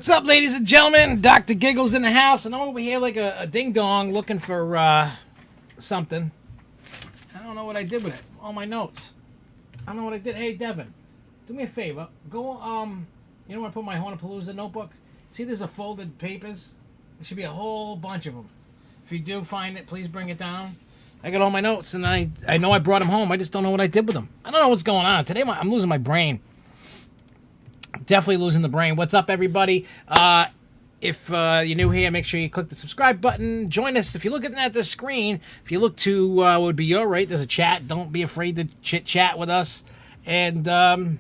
What's up, ladies and gentlemen? Dr. Giggles in the house, and I'm over here like a ding-dong looking for something. I don't know what I did with it. All my notes. I don't know what I did. Hey, Devin, do me a favor. Go, you know where I put my Hornapalooza notebook? See, there's a folded papers. There should be a whole bunch of them. If you do find it, please bring it down. I got all my notes, and I know I brought them home. I just don't know what I did with them. I don't know what's going on. Today, I'm losing my brain. Definitely losing the brain. What's up, everybody? If you're new here, make sure you click the subscribe button. Join us. If you're looking at the screen, if you look to what would be your right, there's a chat. Don't be afraid to chit-chat with us. And see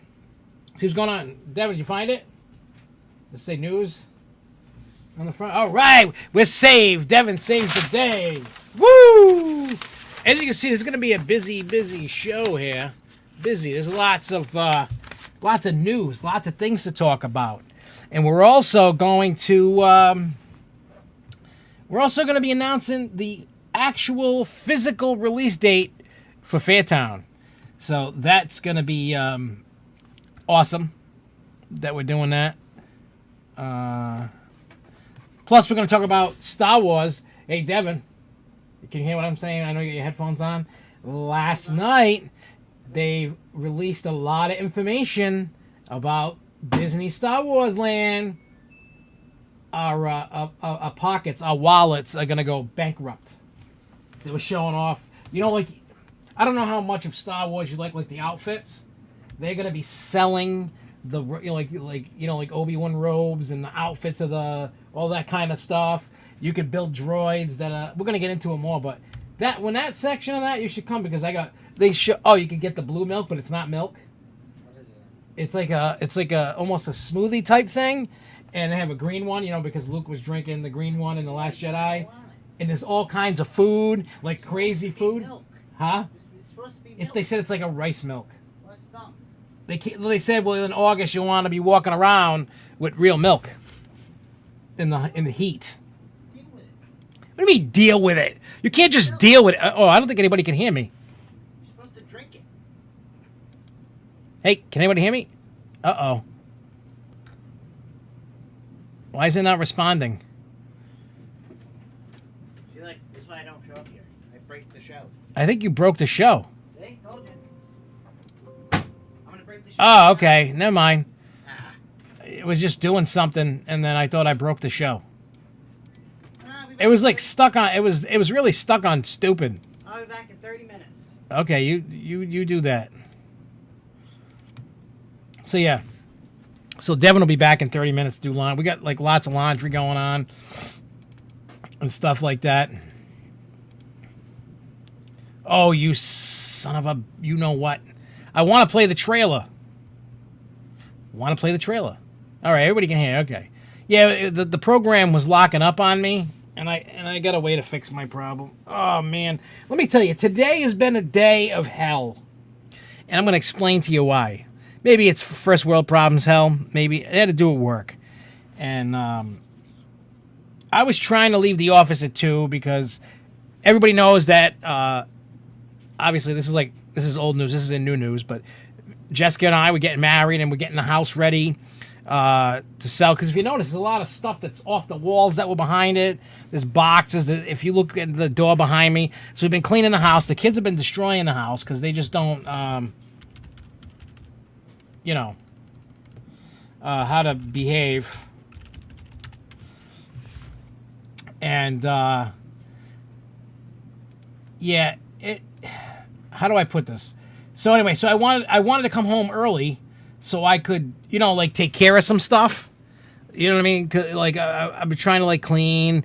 what's going on. Devin, did you find it? Let's say news on the front. All right. We're saved. Devin saves the day. Woo! As you can see, there's going to be a busy show here. Busy. There's lots of news, lots of things to talk about. And we're also going to be announcing the actual physical release date for Fairtown. So that's going to be awesome that we're doing that. Plus, we're going to talk about Star Wars. Hey, Devin, you can hear what I'm saying? I know you got your headphones on. Last night, they released a lot of information about Disney Star Wars Land. Our pockets, our wallets are going to go bankrupt. They were showing off. You know, like, I don't know how much of Star Wars you like the outfits. They're going to be selling the, like Obi-Wan robes and the outfits of all that kind of stuff. You could build droids that, we're going to get into it more, but when that section of that, you should come because you could get the blue milk, but it's not milk. What is it? It's like a almost a smoothie type thing, and they have a green one, because Luke was drinking the green one in The Last Jedi. And there's all kinds of food, like crazy food. Milk. Huh? It's supposed to be milk. They said it's like a rice milk. Well, it's not. They said, well, in August you'll want to be walking around with real milk in the heat. Deal with it. What do you mean deal with it? You can't just deal with it. Oh, I don't think anybody can hear me. You're supposed to drink it. Hey, can anybody hear me? Uh-oh. Why is it not responding? See, like, that's why I don't show up here. I break the show. I think you broke the show. See? Told you. I'm going to break the show. Oh, okay. Never mind. Ah. It was just doing something, and then I thought I broke the show. I'll be It was back like stuck on. It was really stuck on stupid. I'll be back in 30 minutes. Okay, you do that. So yeah. So Devin will be back in 30 minutes to do laundry. We got like lots of laundry going on and stuff like that. Oh, you son of a, you know what? I want to play the trailer. All right, everybody can hear. Okay. Yeah, the program was locking up on me, and I got a way to fix my problem. Oh man, let me tell you, today has been a day of hell, and I'm going to explain to you why. Maybe it's first world problems hell. Maybe it had to do with work, and I was trying to leave the office at 2 because everybody knows that. Obviously, this is old news. This is in new news, but Jessica and I were getting married, and we're getting the house ready to sell. Because if you notice, there's a lot of stuff that's off the walls that were behind it. There's boxes. If you look at the door behind me, so we've been cleaning the house. The kids have been destroying the house because they just don't, how to behave. And yeah, how do I put this? So anyway, I wanted to come home early so I could, take care of some stuff. You know what I mean? 'Cause, like, I've been trying to, clean.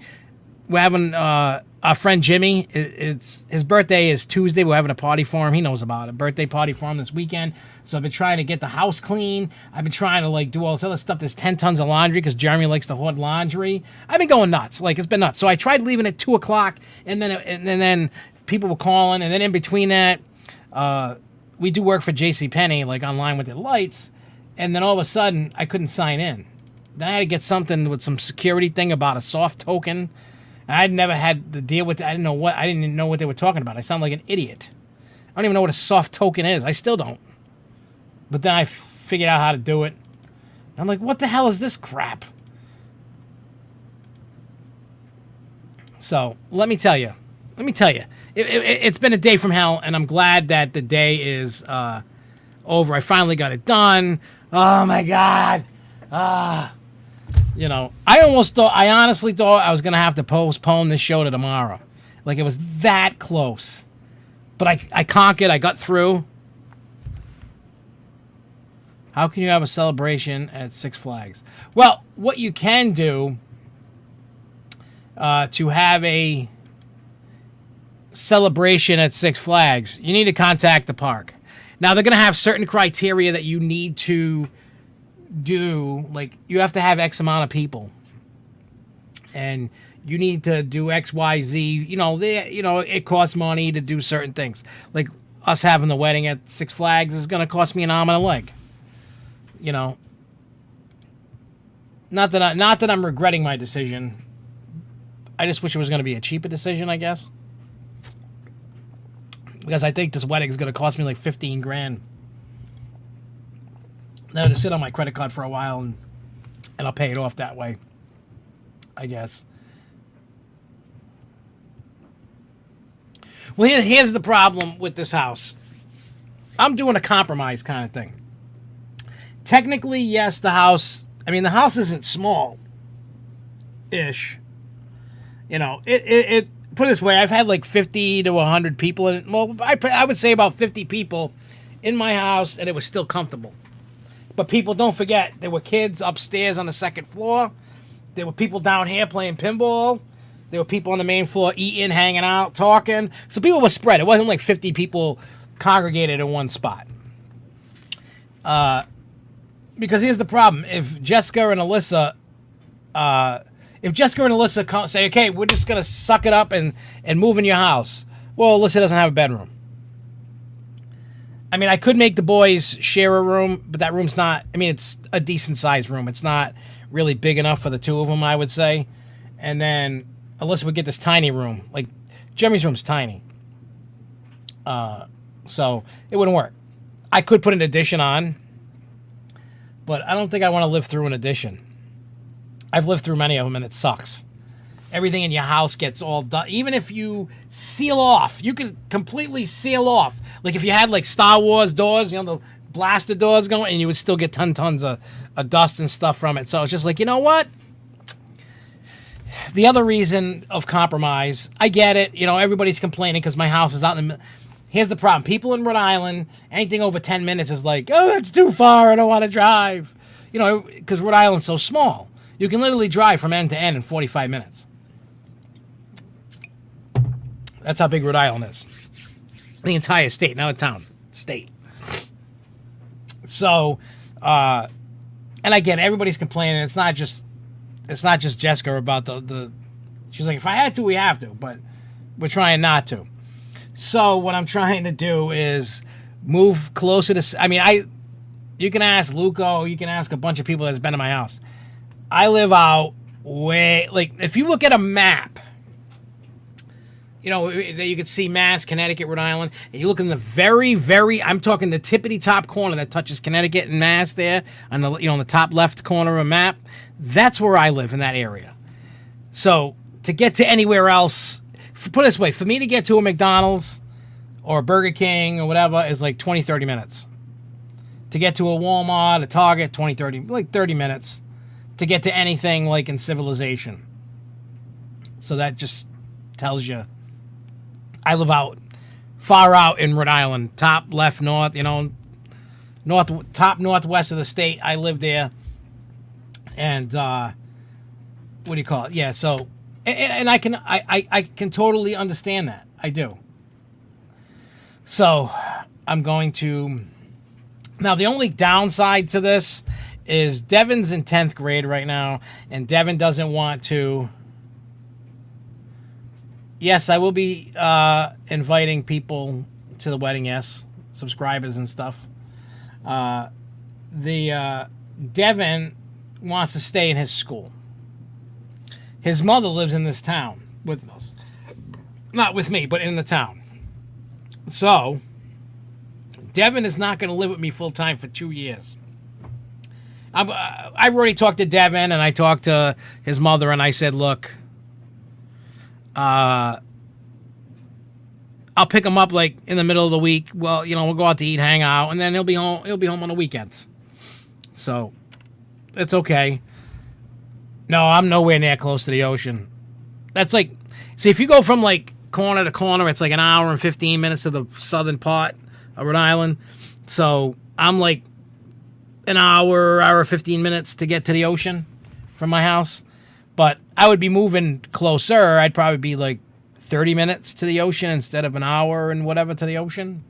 We're having, our friend Jimmy, his birthday is Tuesday. We're having a party for him. He knows about it. Birthday party for him this weekend. So I've been trying to get the house clean. I've been trying to, do all this other stuff. There's 10 tons of laundry because Jeremy likes to hoard laundry. I've been going nuts. It's been nuts. So I tried leaving at 2 o'clock, and then people were calling, and then in between that, we do work for JCPenney, online with the lights, and then all of a sudden, I couldn't sign in. Then I had to get something with some security thing about a soft token. And I'd never had to deal with it. I didn't even know what they were talking about. I sound like an idiot. I don't even know what a soft token is. I still don't. But then I figured out how to do it. And I'm like, what the hell is this crap? So let me tell you, it's been a day from hell, and I'm glad that the day is over. I finally got it done. Oh my God. You know, I honestly thought I was going to have to postpone this show to tomorrow. Like, it was that close. But I conquered. I got through. How can you have a celebration at Six Flags? Well, what you can do to have a celebration at Six Flags, you need to contact the park. Now, they're going to have certain criteria that you need to do. Like, you have to have X amount of people. And you need to do X, Y, Z. You know, it costs money to do certain things. Like, us having the wedding at Six Flags is going to cost me an arm and a leg. You know. Not that I'm regretting my decision. I just wish it was going to be a cheaper decision, I guess. Because I think this wedding is going to cost me like 15 grand. Then I'll just sit on my credit card for a while and I'll pay it off that way, I guess. Well, here's the problem with this house. I'm doing a compromise kind of thing. Technically, yes, the house isn't small-ish. You know, it put it this way, I've had like 50 to 100 people in it. Well, I would say about 50 people in my house, and it was still comfortable. But people, don't forget, there were kids upstairs on the second floor. There were people down here playing pinball. There were people on the main floor eating, hanging out, talking. So people were spread. It wasn't like 50 people congregated in one spot. Because here's the problem. If Jessica and Alyssa say, okay, we're just going to suck it up and move in your house. Well, Alyssa doesn't have a bedroom. I mean, I could make the boys share a room, but that room's not, it's a decent-sized room. It's not really big enough for the two of them, I would say. And then Alyssa would get this tiny room. Like, Jeremy's room's tiny. So it wouldn't work. I could put an addition on, but I don't think I want to live through an addition. I've lived through many of them, and it sucks. Everything in your house gets all done. Even if you seal off, you can completely seal off. Like if you had like Star Wars doors, the blaster doors going, and you would still get tons of dust and stuff from it. So it's just like, you know what? The other reason of compromise, I get it. Everybody's complaining because my house is out in the middle. Here's the problem. People in Rhode Island, anything over 10 minutes is like, oh, it's too far. I don't want to drive. Because Rhode Island's so small. You can literally drive from end to end in 45 minutes. That's how big Rhode Island is. The entire state, not a town. State. So, and I get it. Everybody's complaining. It's not just Jessica about the. She's like, if I had to, we have to, but we're trying not to. So what I'm trying to do is move closer to. You can ask Luco. You can ask a bunch of people that's been in my house. I live out way, like, if you look at a map, that you could see Mass, Connecticut, Rhode Island, and you look in the very, very, I'm talking the tippity top corner that touches Connecticut and Mass there, on the, on the top left corner of a map, that's where I live, in that area. So, to get to anywhere else, put it this way, for me to get to a McDonald's or a Burger King or whatever is like 20, 30 minutes. To get to a Walmart, a Target, 20, 30, like 30 minutes. To get to anything like in civilization. So that just tells you I live far out in Rhode Island, top left, north, top northwest of the state. I live there. And what do you call it? Yeah, so and I can totally understand that. I do. So I'm going to. Now the only downside to this is Devin's in 10th grade right now, and Devin doesn't want to. Yes, I will be inviting people to the wedding, yes, subscribers and stuff. Devin wants to stay in his school. His mother lives in this town with us. Not with me, but in the town. So, Devin is not going to live with me full time for 2 years. I've already talked to Devin, and I talked to his mother, and I said, look, I'll pick him up like in the middle of the week. Well, we'll go out to eat, hang out, and then he'll be home. He'll be home on the weekends. So it's okay. No, I'm nowhere near close to the ocean. That's like, see, if you go from like corner to corner, it's like an hour and 15 minutes to the southern part of Rhode Island. So I'm like an hour 15 minutes to get to the ocean from my house. But I would be moving closer. I'd probably be like 30 minutes to the ocean instead of an hour and whatever to the ocean.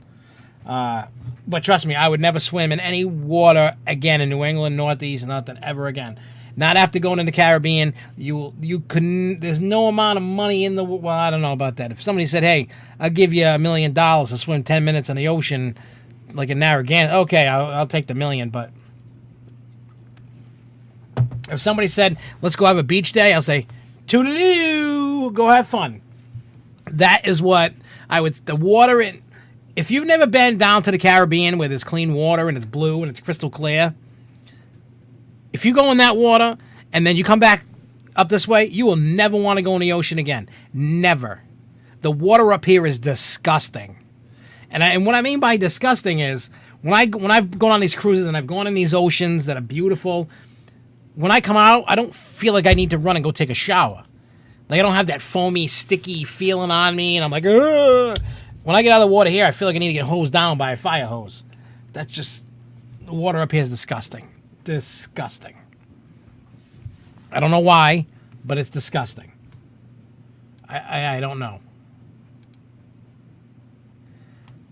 But trust me, I would never swim in any water again in New England, Northeast, nothing ever again. Not after going in the Caribbean. You couldn't. There's no amount of money in the. Well, I don't know about that. If somebody said, "Hey, I'll give you $1 million to swim 10 minutes in the ocean, like in Narragansett," okay, I'll take the $1 million. But if somebody said, "Let's go have a beach day," I'll say, "Toodaloo, go have fun." That is what I would. The water in. If you've never been down to the Caribbean where there's clean water and it's blue and it's crystal clear, if you go in that water and then you come back up this way, you will never want to go in the ocean again. Never. The water up here is disgusting. And what I mean by disgusting is when I've gone on these cruises and I've gone in these oceans that are beautiful, when I come out, I don't feel like I need to run and go take a shower. Like I don't have that foamy, sticky feeling on me, and I'm like, ugh. When I get out of the water here, I feel like I need to get hosed down by a fire hose. That's just, the water up here is disgusting. Disgusting. I don't know why, but it's disgusting. I don't know.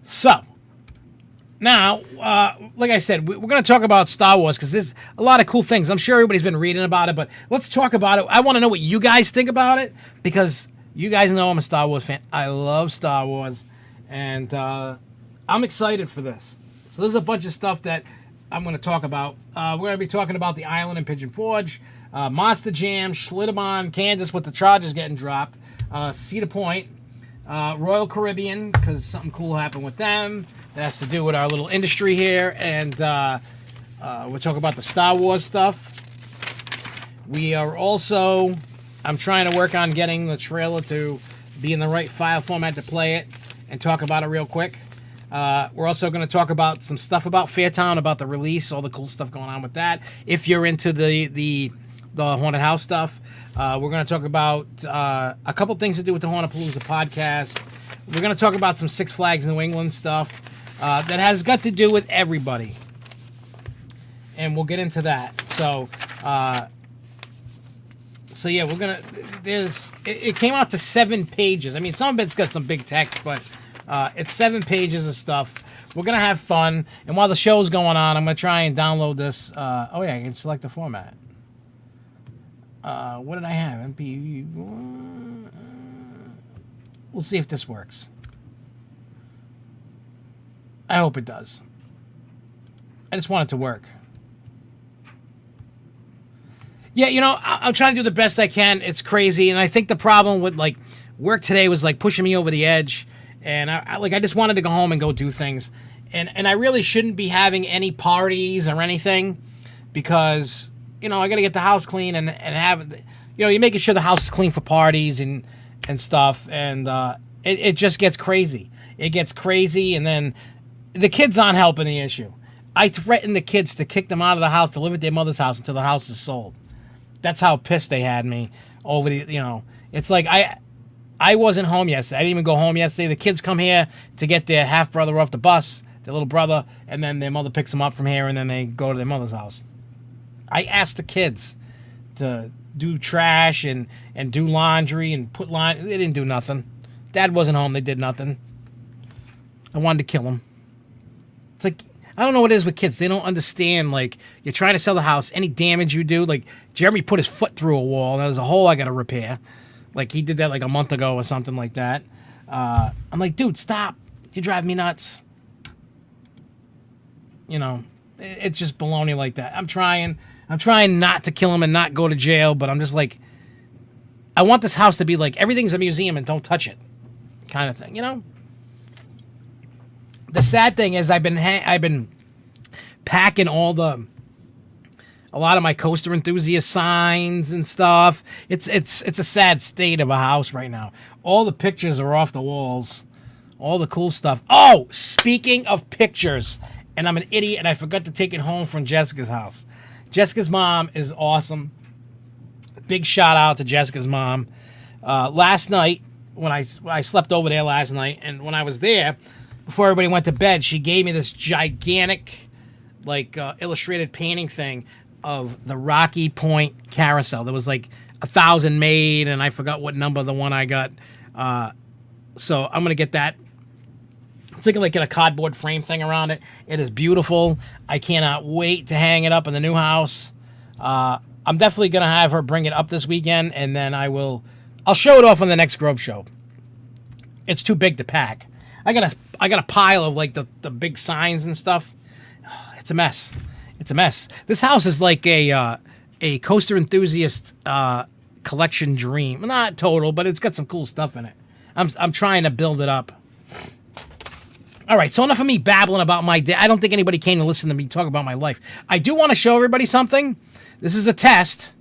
So, now, like I said, we're going to talk about Star Wars because there's a lot of cool things. I'm sure everybody's been reading about it, but let's talk about it. I want to know what you guys think about it because you guys know I'm a Star Wars fan. I love Star Wars, and I'm excited for this. So there's a bunch of stuff that I'm going to talk about. We're going to be talking about the island in Pigeon Forge, Monster Jam, Schlitterbaun, Kansas with the Chargers getting dropped, Cedar Point, Royal Caribbean, because something cool happened with them. That has to do with our little industry here. And we'll talk about the Star Wars stuff. We are also, I'm trying to work on getting the trailer to be in the right file format to play it and talk about it real quick. We're also going to talk about some stuff about Fairtown, about the release, all the cool stuff going on with that. If you're into the haunted house stuff, we're going to talk about a couple things to do with the Hauntapalooza podcast. We're going to talk about some Six Flags New England stuff that has got to do with everybody, and we'll get into that. So yeah, we're gonna. It came out to 7 pages. I mean, some of it's got some big text, but it's 7 pages of stuff. We're gonna have fun, and while the show's going on, I'm gonna try and download this. Oh yeah, I can select the format. What did I have? MP. We'll see if this works. I hope it does. I just want it to work. Yeah, I'm trying to do the best I can. It's crazy, and I think the problem with like work today was like pushing me over the edge, and I just wanted to go home and go do things, and I really shouldn't be having any parties or anything, because I got to get the house clean and have, you're making sure the house is clean for parties and stuff, and it just gets crazy. It gets crazy, and then the kids aren't helping the issue. I threatened the kids to kick them out of the house to live at their mother's house until the house is sold. That's how pissed they had me over the, it's like I wasn't home yesterday. I didn't even go home yesterday. The kids come here to get their half brother off the bus, their little brother, and then their mother picks them up from here, and then they go to their mother's house. I asked the kids to do trash and do laundry and put laundry. They didn't do nothing. Dad wasn't home. They did nothing. I wanted to kill them. It's like, I don't know what it is with kids. They don't understand, like, you're trying to sell the house. Any damage you do, like, Jeremy put his foot through a wall, and there's a hole I got to repair. Like, he did that, like, a month ago or something like that. I'm like, dude, stop. You drive me nuts. It's just baloney like that. I'm trying not to kill him and not go to jail, but I'm just like, I want this house to be like, everything's a museum and don't touch it kind of thing, The sad thing is I've been packing all the A lot of my Coaster Enthusiast signs and stuff. It's a sad state of a house right now. All the pictures are off the walls. All the cool stuff. Oh, speaking of pictures, and I'm an idiot and I forgot to take it home from Jessica's house. Jessica's mom is awesome. Big shout out to Jessica's mom. Last night, when I slept over there last night, and when I was there, before everybody went to bed, she gave me this gigantic, like, illustrated painting thing of the Rocky Point carousel. There was like 1,000 made, and I forgot what number the one I got. So I'm going to get that. It's like a cardboard frame thing around it. It is beautiful. I cannot wait to hang it up in the new house. I'm definitely going to have her bring it up this weekend, and then I'll show it off on the next Grove Show. It's too big to pack. I got a pile of like the big signs and stuff. It's a mess. It's a mess. This house is like a Coaster Enthusiast collection dream. Not total, but it's got some cool stuff in it. I'm trying to build it up. All right, so enough of me babbling about my day. I don't think anybody came to listen to me talk about my life. I do want to show everybody something. This is a test.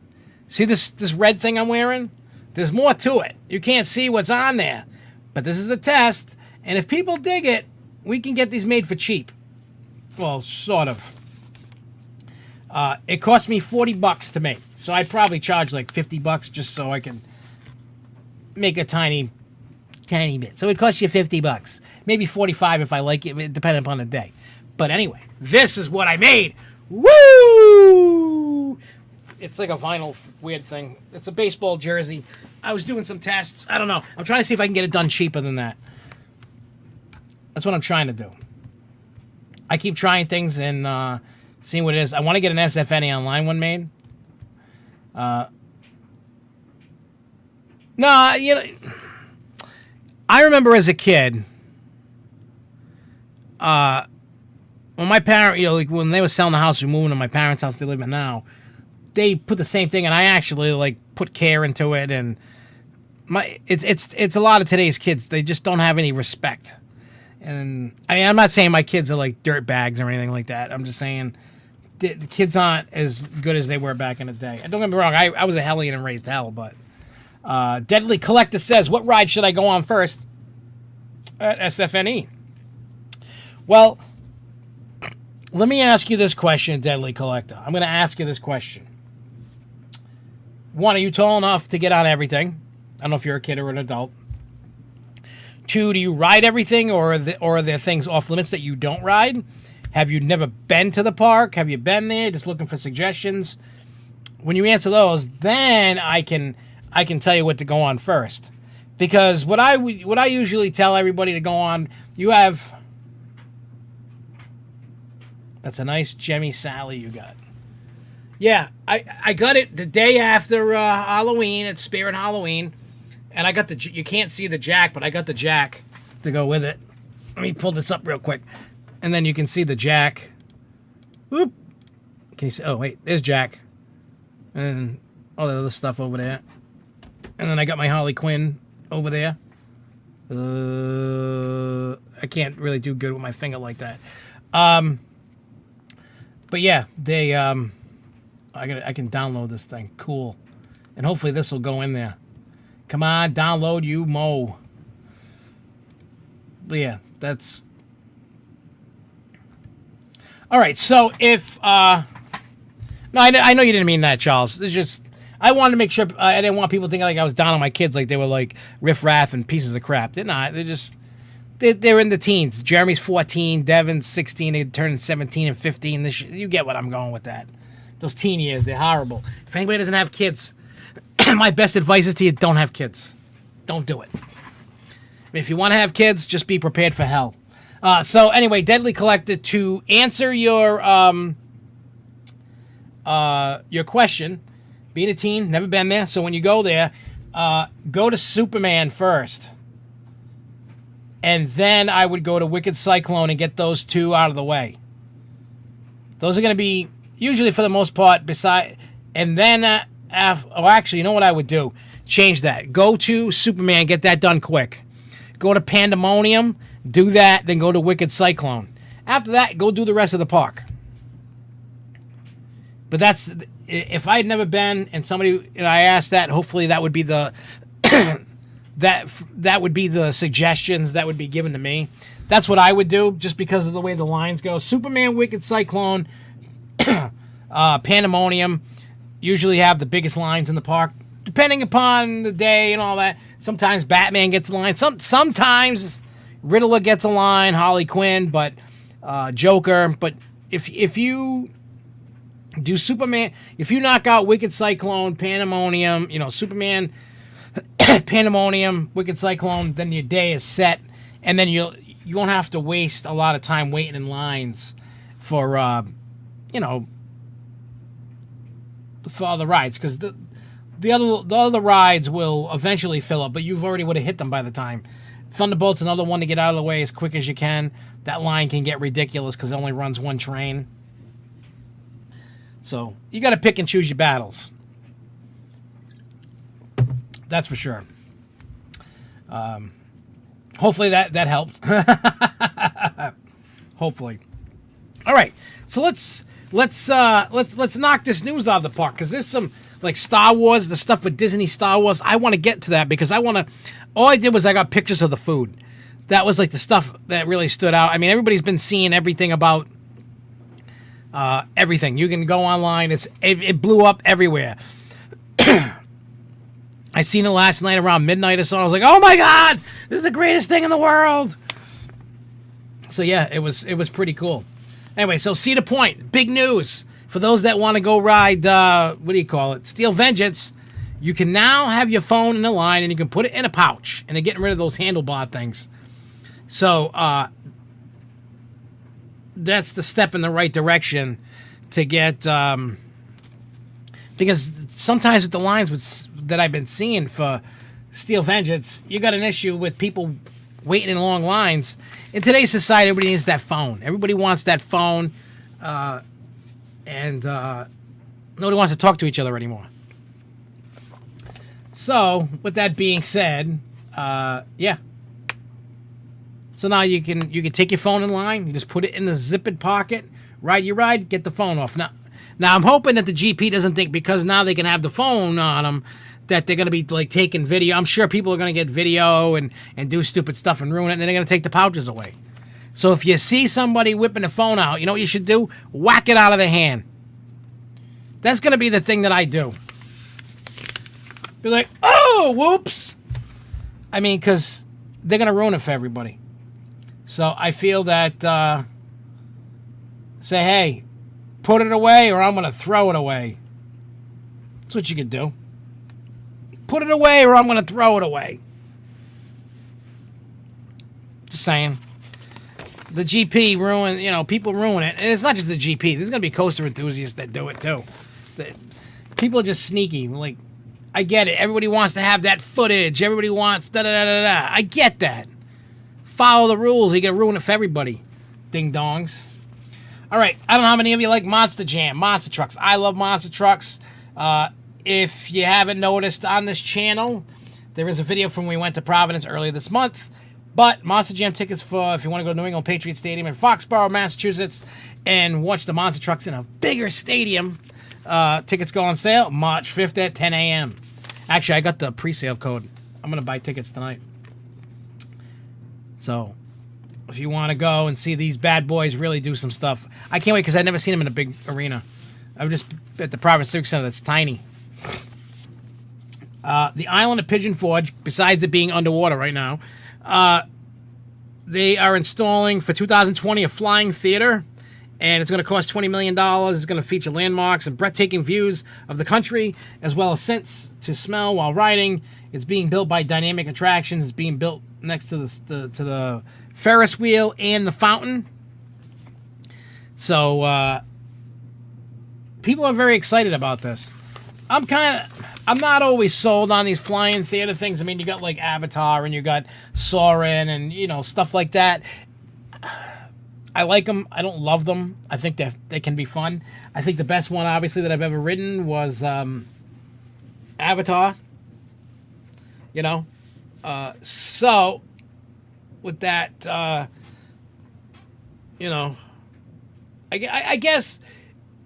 See this red thing I'm wearing? There's more to it. You can't see what's on there. But this is a test, and if people dig it, we can get these made for cheap. Well, sort of. It cost me $40 to make, so I'd probably charge like $50 just so I can make a tiny bit. So it costs you $50, maybe $45 if I like it, depending upon the day. But anyway, this is what I made. Woo! It's like a vinyl weird thing. It's a baseball jersey. I was doing some tests. I don't know. I'm trying to see if I can get it done cheaper than that. That's what I'm trying to do. I keep trying things and seeing what it is. I want to get an SFNEOnline one made. No, you know, I remember as a kid, when my parents, you know, like when they were selling the house, we moving to my parents' house they live in now, they put the same thing, and I actually like put care into it, and it's a lot of today's kids. They just don't have any respect. And I mean, I'm not saying my kids are like dirt bags or anything like that. I'm just saying the kids aren't as good as they were back in the day. And don't get me wrong, I was a hellion and raised hell, but Deadly Collector says, what ride should I go on first at SFNE? Well, let me ask you this question, Deadly Collector. I'm going to ask you this question. One, are you tall enough to get on everything? I don't know if you're a kid or an adult. Two, do you ride everything, or are there things off limits that you don't ride? Have you never been to the park? Have you been there? Just looking for suggestions. When you answer those, then I can tell you what to go on first. Because what I usually tell everybody to go on, you have. That's a nice Jemmy Sally you got. Yeah, I got it the day after Halloween. It's Spirit Halloween. And I got you can't see the jack, but I got the jack to go with it. Let me pull this up real quick. And then you can see the jack. Whoop. Can you see? Oh, wait, there's Jack. And all the other stuff over there. And then I got my Harley Quinn over there. I can't really do good with my finger like that. But yeah, they I can download this thing. Cool. And hopefully this will go in there. Come on, download you mo. But yeah, that's all right. So if no, I know you didn't mean that, Charles. It's just I wanted to make sure I didn't want people thinking like I was down on my kids, like they were like riff-raff and pieces of crap. They're not. They're in the teens. Jeremy's 14, Devin's 16. They turned 17 and 15. You get what I'm going with that. Those teen years, they're horrible. If anybody doesn't have kids, my best advice is to you: don't have kids. Don't do it. If you want to have kids, just be prepared for hell. So anyway, Deadly Collector, to answer your question, being a teen, never been there. So when you go there, go to Superman first. And then I would go to Wicked Cyclone and get those two out of the way. Those are going to be, usually for the most part, and then, actually, you know what I would do? Change that. Go to Superman, get that done quick. Go to Pandemonium, do that, then go to Wicked Cyclone. After that, go do the rest of the park. But But that's, if I had never been and somebody, I asked that, hopefully that would be the that would be the suggestions that would be given to me. That's what I would do, just because of the way the lines go. Superman, Wicked Cyclone, Pandemonium usually have the biggest lines in the park, depending upon the day and all that. Sometimes Batman gets a line. Sometimes Riddler gets a line, Harley Quinn, but Joker. But if you do Superman, if you knock out Wicked Cyclone, Pandemonium, Superman, Pandemonium, Wicked Cyclone, then your day is set, and then you won't have to waste a lot of time waiting in lines for for other rides, because the other rides will eventually fill up, but you've already would have hit them by the time. Thunderbolt's another one to get out of the way as quick as you can. That line can get ridiculous because it only runs one train. So you got to pick and choose your battles. That's for sure. Hopefully that helped. Hopefully. All right, so let's knock this news out of the park, because there's some like Star Wars, the stuff with Disney Star Wars. I want to get to that because all I did was I got pictures of the food. That was like the stuff that really stood out. I mean, everybody's been seeing everything about everything. You can go online. It blew up everywhere. I seen it last night around midnight or so. I was like, oh my God, this is the greatest thing in the world. So yeah, it was pretty cool. Anyway, so Cedar Point, big news. For those that want to go ride, what do you call it? Steel Vengeance, you can now have your phone in the line and you can put it in a pouch. And they're getting rid of those handlebar things. So that's the step in the right direction to get, because sometimes with the lines that I've been seeing for Steel Vengeance, you got an issue with people waiting in long lines. In today's society, everybody needs that phone. Everybody wants that phone, and nobody wants to talk to each other anymore. So, with that being said, yeah. So now you can take your phone in line, you just put it in the zippered pocket, ride your ride, get the phone off. Now I'm hoping that the GP doesn't think because now they can have the phone on them that they're going to be like taking video. I'm sure people are going to get video and do stupid stuff and ruin it, and then they're going to take the pouches away. So if you see somebody whipping the phone out, you know what you should do? Whack it out of the hand. That's going to be the thing that I do. Be like, oh, whoops. I mean, because they're going to ruin it for everybody. So I feel that, say, hey, put it away or I'm going to throw it away. That's what you could do. Put it away or I'm going to throw it away. Just saying. The GP people ruin it. And it's not just the GP. There's going to be coaster enthusiasts that do it too. People are just sneaky. Like, I get it. Everybody wants to have that footage. Everybody wants da-da-da-da-da. I get that. Follow the rules. You got to ruin it for everybody. Ding-dongs. All right. I don't know how many of you like Monster Jam. Monster trucks. I love monster trucks. If you haven't noticed on this channel, there is a video from when we went to Providence earlier this month. But Monster Jam tickets for if you want to go to New England Patriot Stadium in Foxborough, Massachusetts, and watch the monster trucks in a bigger stadium, tickets go on sale March 5th at 10 a.m. Actually, I got the pre-sale code. I'm going to buy tickets tonight. So, if you want to go and see these bad boys really do some stuff. I can't wait because I've never seen them in a big arena. I'm just at the Providence Civic Center that's tiny. The island of Pigeon Forge, besides it being underwater right now, they are installing for 2020 a flying theater, and it's going to cost $20 million. It's going to feature landmarks and breathtaking views of the country, as well as scents to smell while riding. It's being built by Dynamic Attractions. It's being built next to the Ferris wheel and the fountain. So people are very excited about this. I'm not always sold on these flying theater things. I mean, you got like Avatar and you got Soarin' and, stuff like that. I like them. I don't love them. I think that they can be fun. I think the best one, obviously, that I've ever ridden was Avatar. So, with that, I guess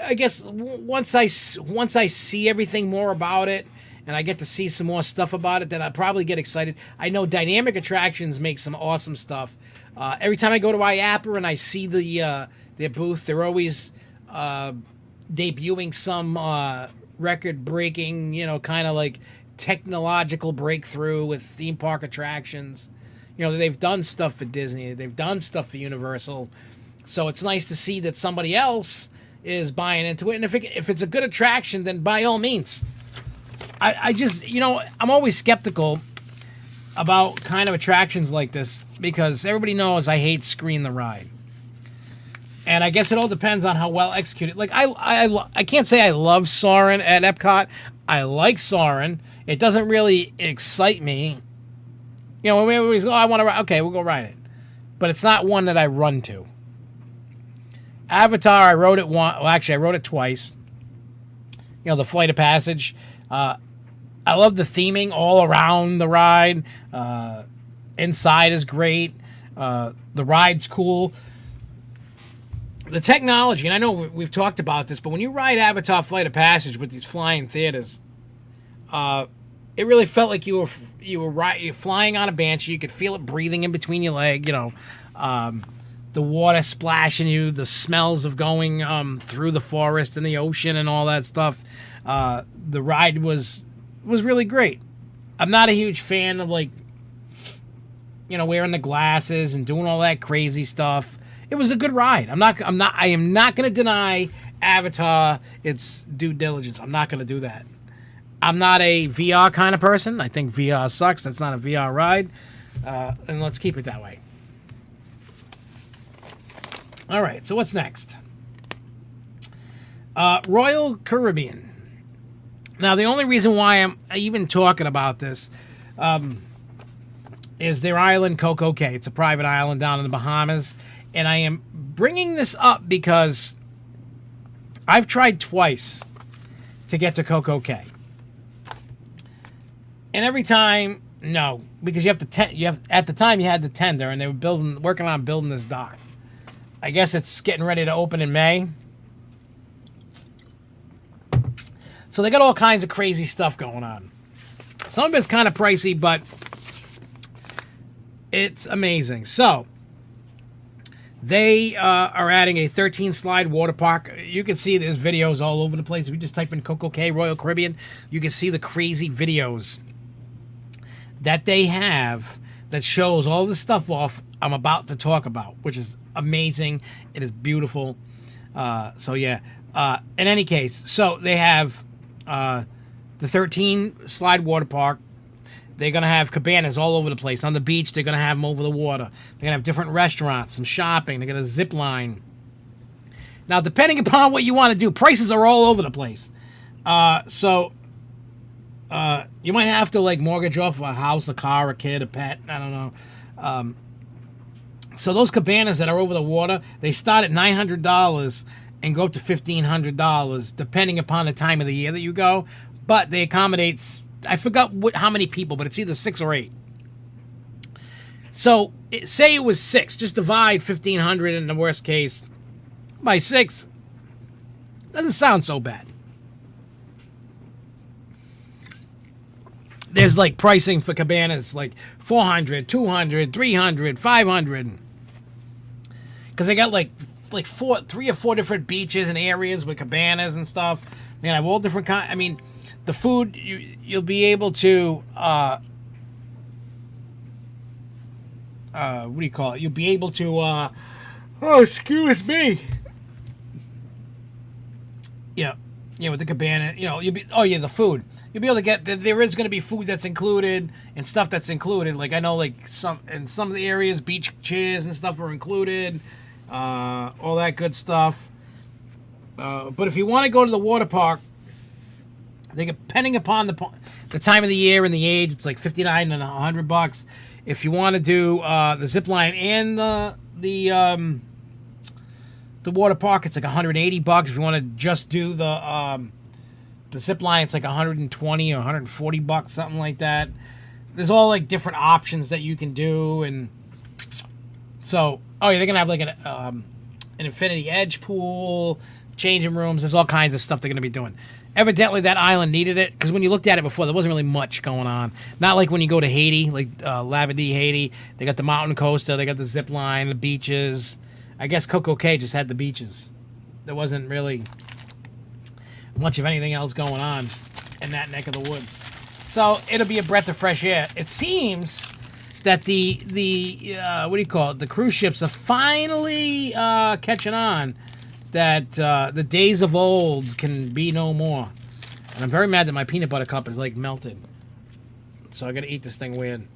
I guess once I see everything more about it, and I get to see some more stuff about it, then I probably get excited. I know Dynamic Attractions makes some awesome stuff. Every time I go to IAPA and I see their booth, they're always debuting some record-breaking, kind of like technological breakthrough with theme park attractions. They've done stuff for Disney, they've done stuff for Universal, so it's nice to see that somebody else is buying into it. And if it's a good attraction, then by all means. I just, I'm always skeptical about kind of attractions like this because everybody knows I hate Screen the Ride. And I guess it all depends on how well executed. Like, I can't say I love Soarin' at Epcot. I like Soarin'. It doesn't really excite me. When we always go, I want to ride. Okay, we'll go ride it. But it's not one that I run to. Avatar, I rode it once. Well, actually, I rode it twice. The Flight of Passage. I love the theming all around the ride. Inside is great. The ride's cool. The technology, and I know we've talked about this, but when you ride Avatar Flight of Passage with these flying theaters, it really felt like you were flying on a Banshee. You could feel it breathing in between your leg. The water splashing you, the smells of going through the forest and the ocean and all that stuff. The ride was really great. I'm not a huge fan of wearing the glasses and doing all that crazy stuff. It was a good ride. I am not going to deny Avatar its due diligence. I'm not going to do that. I'm not a VR kind of person. I think VR sucks. That's not a VR ride. And let's keep it that way. All right, so what's next? Royal Caribbean. Now, the only reason why I'm even talking about this is their island, Coco Cay. It's a private island down in the Bahamas. And I am bringing this up because I've tried twice to get to Coco Cay. And every time, no, because at the time you had the tender, and they were working on building this dock. I guess it's getting ready to open in May. So they got all kinds of crazy stuff going on. Some of it's kind of pricey, but it's amazing. So they are adding a 13-slide water park. You can see there's videos all over the place. If you just type in Coco Cay Royal Caribbean, you can see the crazy videos that they have that shows all the stuff off I'm about to talk about, which is amazing. It is beautiful. So yeah. In any case, so they have the 13-slide water park. They're going to have cabanas all over the place. On the beach, they're going to have them over the water. They're going to have different restaurants, some shopping. They're going to zip line. Now, depending upon what you want to do, prices are all over the place. So you might have to mortgage off a house, a car, a kid, a pet. I don't know. So those cabanas that are over the water, they start at $900 and go up to $1,500, depending upon the time of the year that you go. But they accommodate, I forgot how many people, but it's either 6 or 8. So say it was 6. Just divide 1,500 in the worst case by 6. Doesn't sound so bad. There's pricing for cabanas $400, $200, $300, $500. Because they got 3 or 4 different beaches and areas with cabanas and stuff. They have all different kinds. I mean, the food you'll be able to what do you call it? You'll be able to oh, excuse me. Yeah, with the cabana, you'll be the food. You'll be able to get there is going to be food that's included and stuff that's included. I know some of the areas, beach chairs and stuff are included. All that good stuff. But if you want to go to the water park, depending upon the time of the year and the age, it's $59 and $100. If you want to do the zip line and the water park, it's $180. If you want to just do the zip line, it's $120 or $140, something like that. There's all different options that you can do, and so they're gonna have an infinity edge pool, changing rooms. There's all kinds of stuff they're going to be doing. Evidently, that island needed it, because when you looked at it before, there wasn't really much going on. Not like when you go to Haiti, like Labadee, Haiti. They got the mountain coaster, they got the zip line, the beaches. I guess Coco Cay just had the beaches. There wasn't really much of anything else going on in that neck of the woods. So it'll be a breath of fresh air. It seems that the what do you call it? The cruise ships are finally catching on that the days of old can be no more. And I'm very mad that my peanut butter cup is like melted. So I gotta eat this thing weird.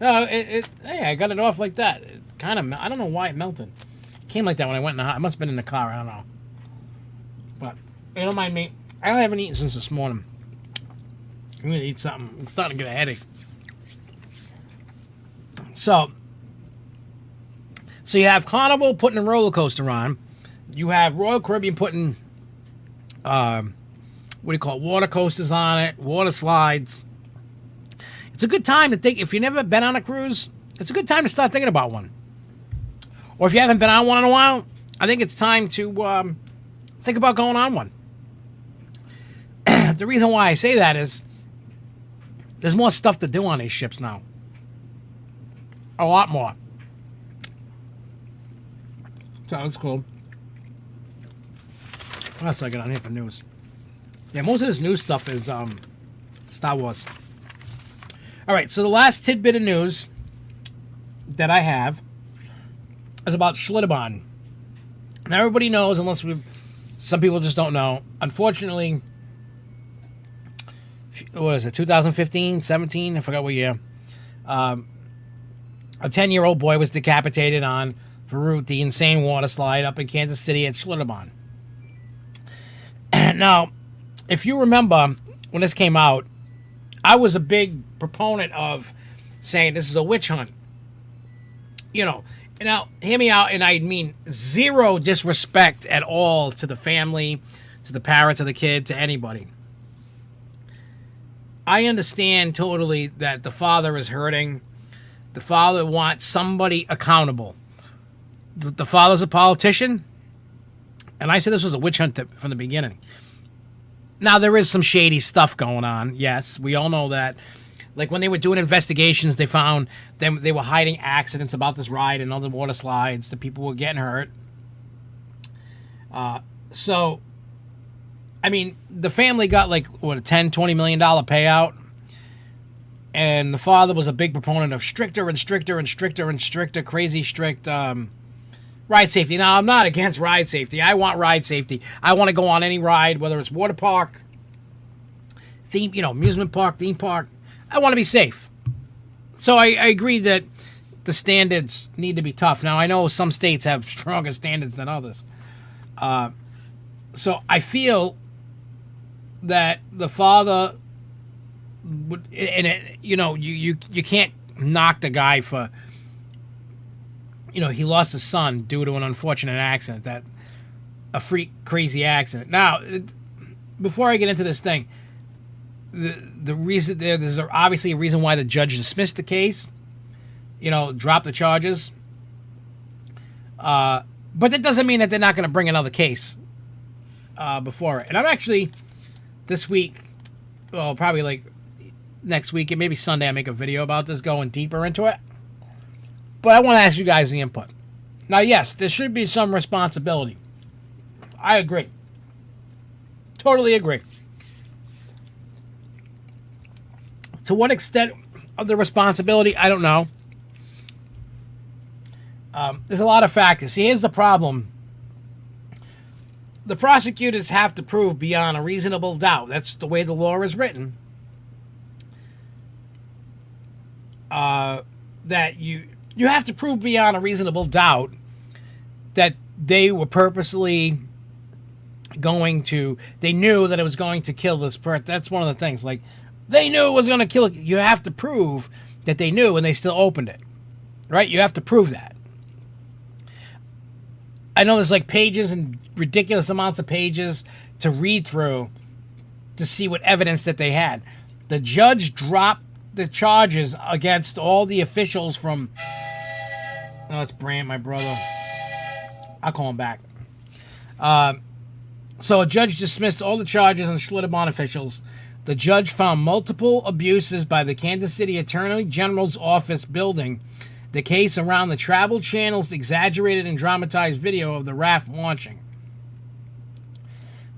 No, hey, I got it off like that. It kind of, I don't know why it melted. It came like that when I went in the house. It must have been in the car, I don't know. But, hey, don't mind me. I haven't eaten since this morning. I'm gonna eat something. I'm starting to get a headache. So you have Carnival putting a roller coaster on. You have Royal Caribbean putting, what do you call it, water coasters on it, water slides. It's a good time to think, if you've never been on a cruise, it's a good time to start thinking about one. Or if you haven't been on one in a while, I think it's time to think about going on one. The reason why I say that is there's more stuff to do on these ships now. A lot more. So that's cool. What else I got on here for news? Yeah, most of this news stuff is Star Wars. All right, so the last tidbit of news that I have is about Schlitterbaun. Now, everybody knows, unless some people just don't know. Unfortunately, what is it, 2015, 17? I forgot what year. A 10-year-old boy was decapitated on Farouk, the insane water slide up in Kansas City at Schlitterbaun. Now, if you remember when this came out, I was a big proponent of saying this is a witch hunt. You know, now, hear me out, and I mean zero disrespect at all to the family, to the parents of the kid, to anybody. I understand totally that the father is hurting. The father wants somebody accountable. The father's a politician, and I said this was a witch hunt from the beginning. Now, there is some shady stuff going on. Yes, we all know that. Like, when they were doing investigations, they found them, they were hiding accidents about this ride and other water slides. The people were getting hurt. So, I mean, the family got, like, what, a $10, $20 million payout. And the father was a big proponent of stricter and stricter and stricter and stricter, crazy strict ride safety. Now, I'm not against ride safety. I want ride safety. I want to go on any ride, whether it's water park, theme, amusement park, theme park. I want to be safe. So I agree that the standards need to be tough. Now, I know some states have stronger standards than others. So I feel that the father would, and you can't knock the guy for, he lost his son due to an unfortunate accident, a freak, crazy accident. Now, before I get into this thing, the reason there's obviously a reason why the judge dismissed the case, dropped the charges. But that doesn't mean that they're not going to bring another case before it. And I'm actually, this week, well, probably like next week, and maybe Sunday, I make a video about this, going deeper into it. But I want to ask you guys the input. Now, yes, there should be some responsibility. I agree. Totally agree. To what extent of the responsibility, I don't know. There's a lot of factors. See, here's the problem. The prosecutors have to prove beyond a reasonable doubt. That's the way the law is written. That you have to prove beyond a reasonable doubt that they were purposely they knew that it was going to kill this person. That's one of the things. Like, they knew it was going to kill it. You have to prove that they knew and they still opened it. Right? You have to prove that. I know there's like pages and ridiculous amounts of pages to read through to see what evidence that they had. The judge dropped the charges against all the officials from... Oh, it's Brant, my brother. I'll call him back. So a judge dismissed all the charges on Schlitterbahn officials. The judge found multiple abuses by the Kansas City Attorney General's office building the case around the travel channel's exaggerated and dramatized video of the raft launching.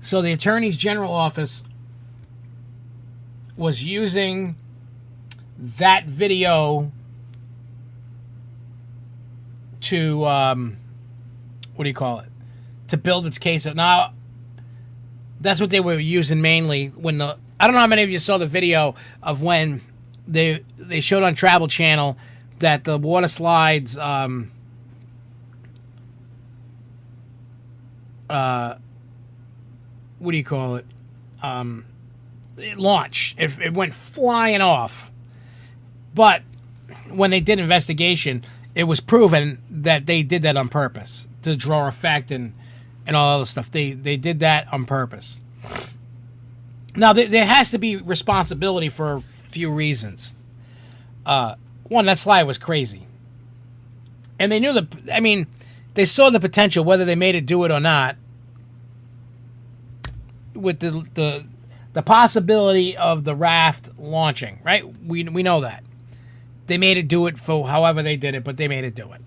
So the Attorney General office was using that video to, to build its case up. Now, that's what they were using mainly when I don't know how many of you saw the video of when they showed on Travel Channel that the water slides it launched. It went flying off. But when they did investigation, it was proven that they did that on purpose to draw effect and all other stuff. They did that on purpose. Now, there has to be responsibility for a few reasons. One, that slide was crazy. And they knew they saw the potential, whether they made it do it or not, with the possibility of the raft launching, right? We know that. They made it do it for however they did it, but they made it do it.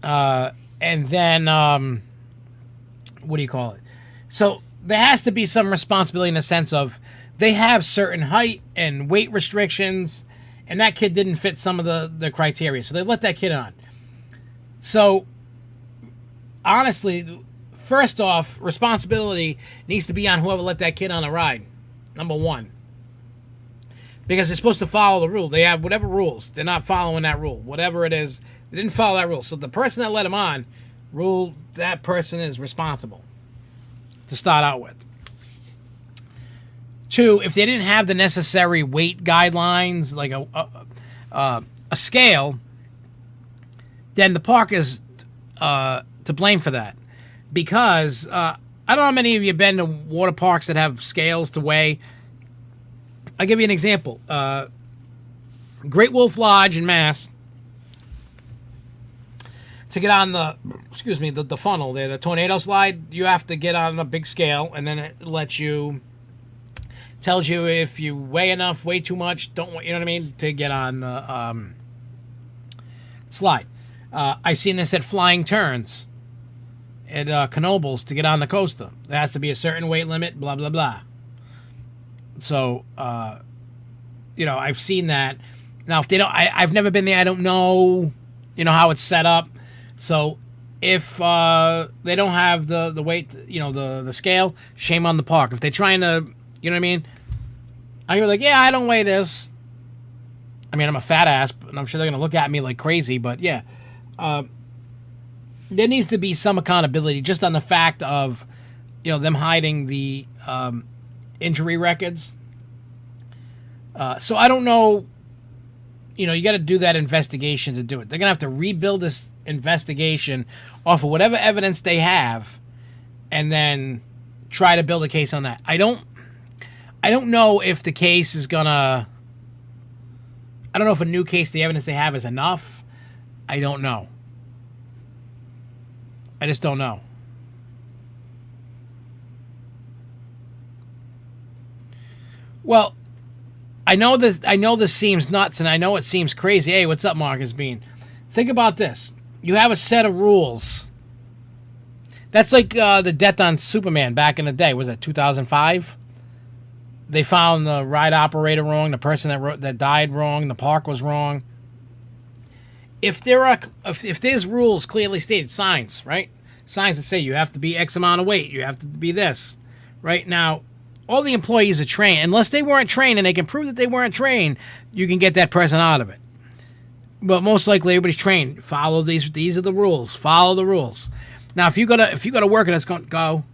And then, So there has to be some responsibility in the sense of they have certain height and weight restrictions, and that kid didn't fit some of the criteria. So they let that kid on. So, honestly, first off, responsibility needs to be on whoever let that kid on a ride, number one. Because they're supposed to follow the rule. They have whatever rules. They're not following that rule. Whatever it is, they didn't follow that rule. So the person that let him on, that person is responsible to start out with. Two, if they didn't have the necessary weight guidelines, like a scale, then the park is to blame for that. Because I don't know how many of you have been to water parks that have scales to weigh. I'll give you an example. Great Wolf Lodge in Mass. To get on the funnel there, the tornado slide, you have to get on the big scale, and then it tells you if you weigh enough, weigh too much, you know what I mean, to get on the slide. I've seen this at Flying Turns at Knoebels to get on the coaster. There has to be a certain weight limit, blah, blah, blah. So, I've seen that. Now, if they don't, I've never been there. I don't know, how it's set up. So, if they don't have the weight, the scale, shame on the park. If they're trying to, you know what I mean? You're like, yeah, I don't weigh this. I mean, I'm a fat ass, and I'm sure they're going to look at me like crazy, but yeah. There needs to be some accountability just on the fact of, them hiding the injury records. So I don't know, you got to do that investigation to do it. They're going to have to rebuild this investigation off of whatever evidence they have and then try to build a case on that. I don't know if the case is going to... I don't know if a new case, the evidence they have is enough. I don't know. I just don't know. Well, I know this seems nuts, and I know it seems crazy. Hey, what's up, Marcus Bean? Think about this. You have a set of rules. That's like the death on Superman back in the day. Was that 2005? They found the ride operator wrong, the person that died wrong, the park was wrong. If there's rules clearly stated, signs, right? Signs that say you have to be X amount of weight, you have to be this, right? Now, all the employees are trained. Unless they weren't trained and they can prove that they weren't trained, you can get that person out of it. But most likely everybody's trained. Follow these are the rules. Follow the rules. Now, if you go to work and it's going go,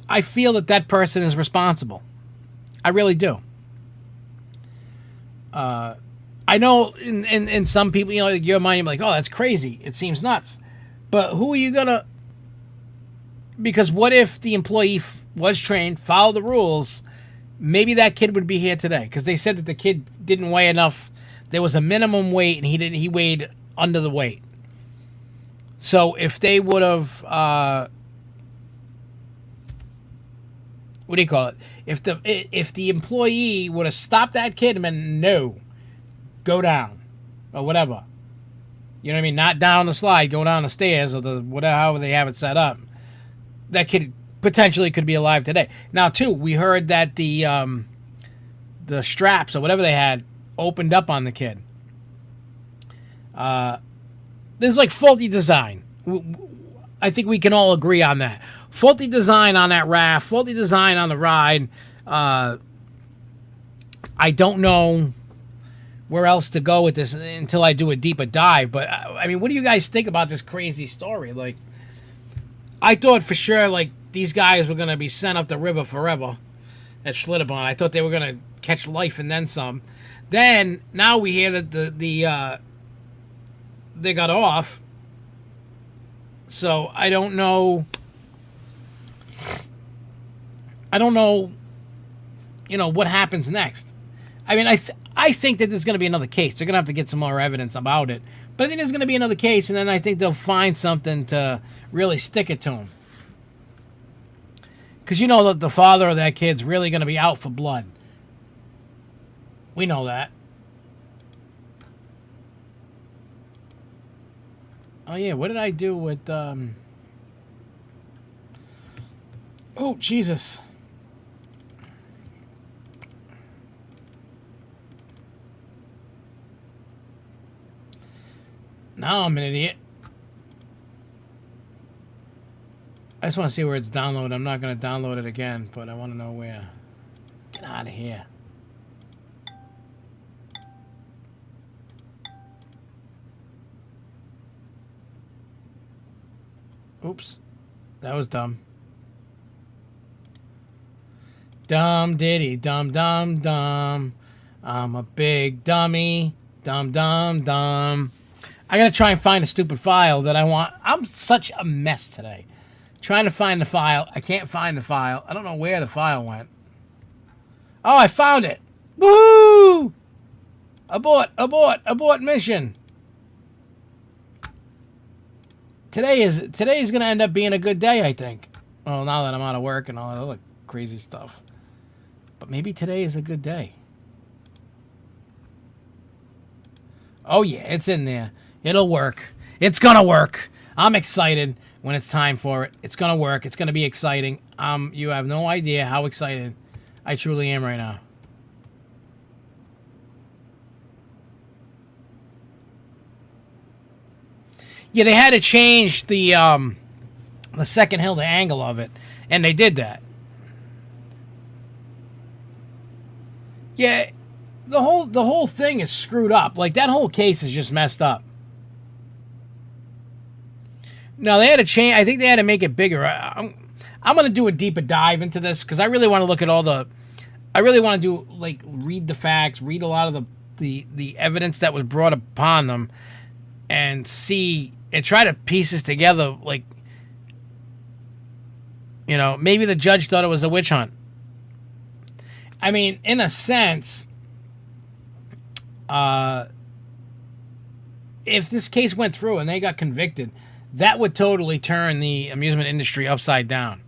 I feel that person is responsible. I really do. I know in some people, your mind, you're like, oh, that's crazy. It seems nuts. But who are you going to... Because what if the employee was trained, followed the rules, maybe that kid would be here today. Because they said that the kid didn't weigh enough. there was a minimum weight, and he weighed under the weight. So if they would have, what do you call it? If the employee would have stopped that kid and been, no, go down, or whatever, you know what I mean? Not down the slide, go down the stairs, or the whatever, however they have it set up. That kid potentially could be alive today. Now, too, we heard that the straps or whatever they had opened up on the kid. There's like faulty design. I think we can all agree on that. Faulty design on that raft, faulty design on the ride. I don't know where else to go with this until I do a deeper dive. But, I mean, what do you guys think about this crazy story? Like, I thought for sure, like, these guys were going to be sent up the river forever at Schlitterbaun. I thought they were going to catch life and then some. Then, now we hear that they got off. So, I don't know, you know, what happens next. I mean, I think that there's going to be another case. They're going to have to get some more evidence about it. But I think there's going to be another case, and then I think they'll find something to really stick it to him. Because you know that the father of that kid's really going to be out for blood. We know that. Oh, yeah, what did I do with... Oh, Jesus. Now I'm an idiot. I just want to see where it's downloaded. I'm not going to download it again, but I want to know where. Get out of here. Oops. That was dumb. Dumb diddy, dumb, dumb, dumb. I'm a big dummy. Dumb, dumb, dumb. I gotta try and find a stupid file that I want. I'm such a mess today. Trying to find the file. I can't find the file. I don't know where the file went. Oh, I found it. Woohoo! Abort, abort, abort mission. Today is going to end up being a good day, I think. Well, now that I'm out of work and all that other crazy stuff. But maybe today is a good day. Oh, yeah, it's in there. It'll work. It's going to work. I'm excited when it's time for it. It's going to work. It's going to be exciting. You have no idea how excited I truly am right now. Yeah, they had to change the second hill, the angle of it, and they did that. Yeah, the whole thing is screwed up. Like, that whole case is just messed up. No, they had to change. I think they had to make it bigger. I'm going to do a deeper dive into this because I really want to look at all the. I really want to do, like, read the facts, read a lot of the evidence that was brought upon them, and see and try to piece this together. Like, you know, maybe the judge thought it was a witch hunt. I mean, in a sense, if this case went through and they got convicted, that would totally turn the amusement industry upside down.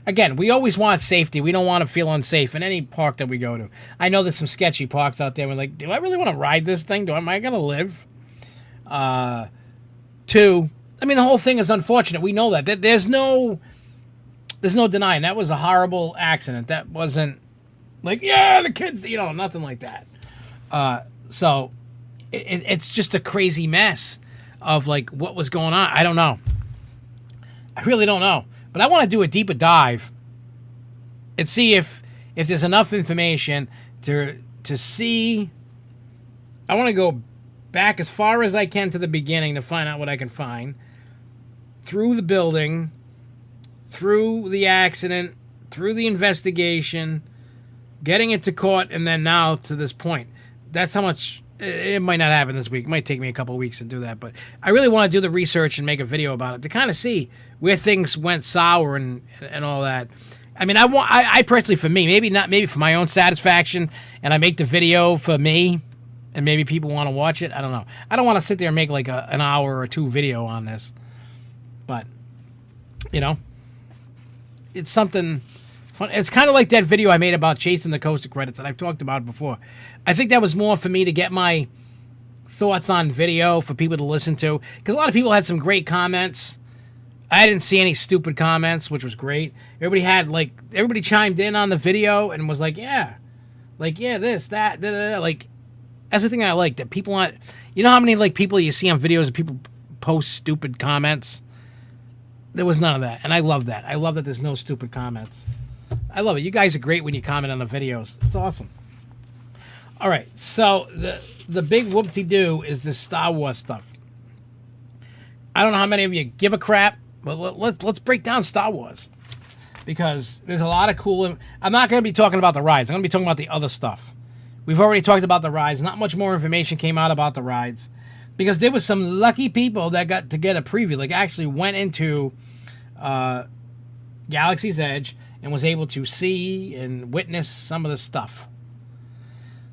Again, we always want safety. We don't want to feel unsafe in any park that we go to. I know there's some sketchy parks out there. We're like, do I really want to ride this thing? Am I going to live? Two, I mean, the whole thing is unfortunate. We know that. There's no denying. That was a horrible accident. That wasn't like, yeah, the kids, you know, nothing like that. So it's just a crazy mess of, like, what was going on. I don't know. I really don't know. But I want to do a deeper dive and see if there's enough information to see. I want to go back as far as I can to the beginning to find out what I can find. Through the building, through the accident, through the investigation, getting it to court, and then now to this point. That's how much. It might not happen this week. It might take me a couple of weeks to do that. But I really want to do the research and make a video about it to kind of see where things went sour and all that. I mean, I personally, for me, maybe for my own satisfaction, and I make the video for me, and maybe people want to watch it. I don't know. I don't want to sit there and make like an hour or two video on this, but you know, it's something fun. It's kind of like that video I made about chasing the Coaster credits that I've talked about before. I think that was more for me to get my thoughts on video for people to listen to, because a lot of people had some great comments. I didn't see any stupid comments, which was great. Everybody chimed in on the video and was like, yeah, this, that, da, da, da. Like, that's the thing I like, that people aren't, you know how many like people you see on videos of people post stupid comments? There was none of that, and I love that. I love that there's no stupid comments. I love it. You guys are great when you comment on the videos. It's awesome. All right, so the big whoop-de-doo is this Star Wars stuff. I don't know how many of you give a crap, but let's break down Star Wars, because there's a lot of cool. I'm not going to be talking about the rides. I'm going to be talking about the other stuff. We've already talked about the rides. Not much more information came out about the rides, because there was some lucky people that got to get a preview. Like, actually went into Galaxy's Edge and was able to see and witness some of the stuff.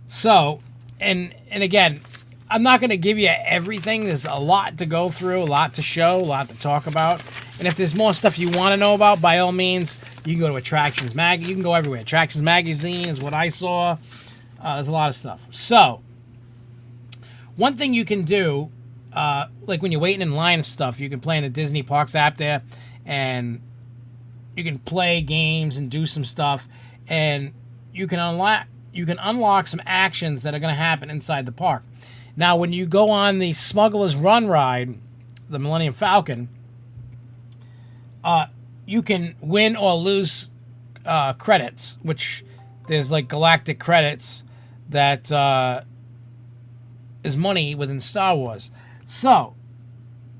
So, and again, I'm not going to give you everything. There's a lot to go through, a lot to show, a lot to talk about. And if there's more stuff you want to know about, by all means, you can go to Attractions Mag. You can go everywhere. Attractions Magazine is what I saw. There's a lot of stuff. So, one thing you can do, like when you're waiting in line and stuff, you can play in the Disney Parks app there, and you can play games and do some stuff, and you can unlock some actions that are going to happen inside the park. Now, when you go on the Smuggler's Run ride, the Millennium Falcon, you can win or lose credits, which there's like galactic credits that is money within Star Wars. So,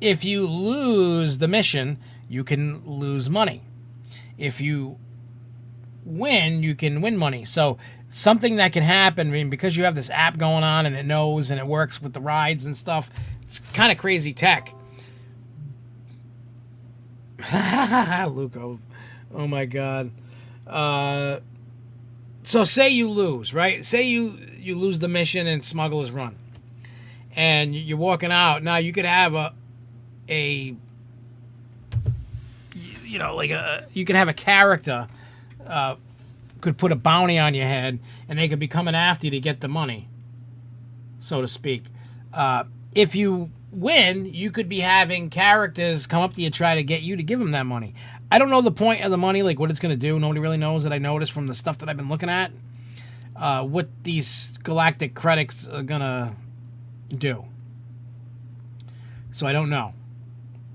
if you lose the mission, you can lose money. If you win, you can win money. So, something that can happen, I mean, because you have this app going on and it knows and it works with the rides and stuff, it's kind of crazy tech. Luco. Oh my God. So say you lose, right? Say you lose the mission in Smuggler's Run, and you're walking out. Now you could have you could have a character could put a bounty on your head, and they could be coming after you to get the money, so to speak. If you win, you could be having characters come up to you, try to get you to give them that money. I don't know the point of the money, like what it's going to do. Nobody really knows. That I noticed from the stuff that I've been looking at, what these galactic credits are going to do. So I don't know.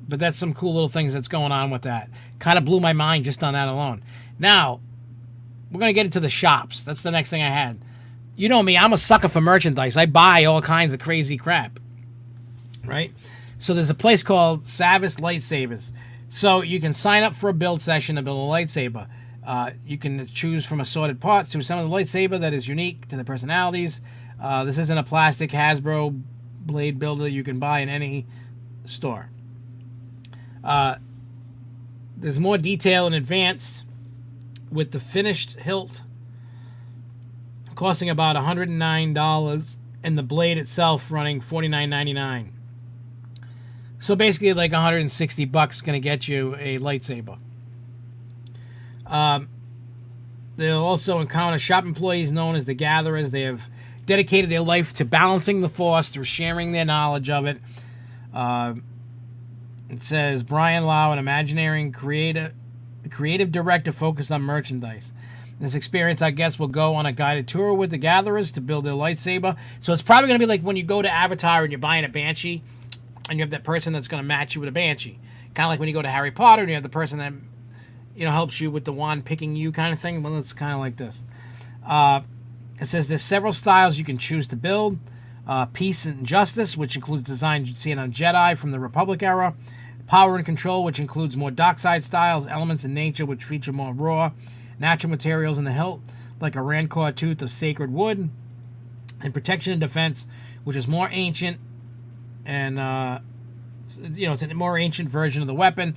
But that's some cool little things that's going on with that. Kind of blew my mind just on that alone. Now, we're going to get into the shops. That's the next thing I had. You know me, I'm a sucker for merchandise. I buy all kinds of crazy crap. Right? So there's a place called Savas Lightsabers. So you can sign up for a build session to build a lightsaber. You can choose from assorted parts to assemble the lightsaber that is unique to the personalities. This isn't a plastic Hasbro blade builder you can buy in any store. There's more detail in advance with the finished hilt costing about $109 and the blade itself running $49.99. So basically like $160 going to get you a lightsaber. They'll also encounter shop employees known as the Gatherers. They have dedicated their life to balancing the Force through sharing their knowledge of it. It says Brian Lau, an Imagineering creative director focused on merchandise. In this experience, I guess, will go on a guided tour with the Gatherers to build their lightsaber. So it's probably going to be like when you go to Avatar and you're buying a Banshee, and you have that person that's going to match you with a Banshee. Kind of like when you go to Harry Potter and you have the person that, you know, helps you with the wand picking you kind of thing. Well, it's kind of like this. It says there's several styles you can choose to build. Peace and Justice, which includes designs you'd see on Jedi from the Republic era. Power and Control, which includes more dark side styles. Elements in Nature, which feature more raw, natural materials in the hilt, like a Rancor tooth of sacred wood. And Protection and Defense, which is more ancient, and it's a more ancient version of the weapon.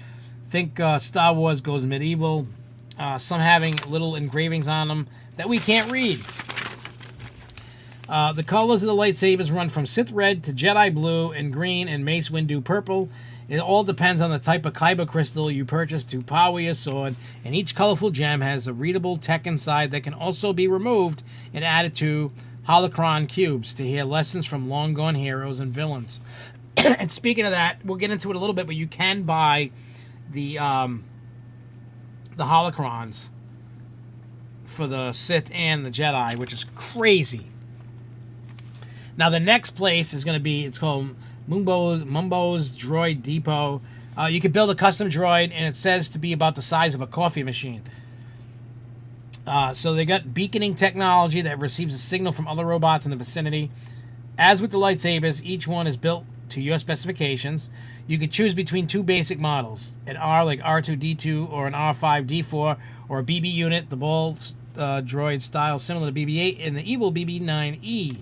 Think Star Wars goes medieval. Some having little engravings on them that we can't read. The colors of the lightsabers run from Sith red to Jedi blue and green and Mace Windu purple. It all depends on the type of kyber crystal you purchase to power your sword, and each colorful gem has a readable tech inside that can also be removed and added to holocron cubes to hear lessons from long-gone heroes and villains. And speaking of that, we'll get into it a little bit, but you can buy the holocrons for the Sith and the Jedi, which is crazy. Now, the next place is going to be, it's called Mumbo's Droid Depot. You can build a custom droid, and it says to be about the size of a coffee machine. So they got beaconing technology that receives a signal from other robots in the vicinity. As with the lightsabers, each one is built to your specifications. You can choose between two basic models, an R like R2-D2 or an R5-D4, or a BB unit, the ball droid style similar to BB-8, and the evil BB-9E.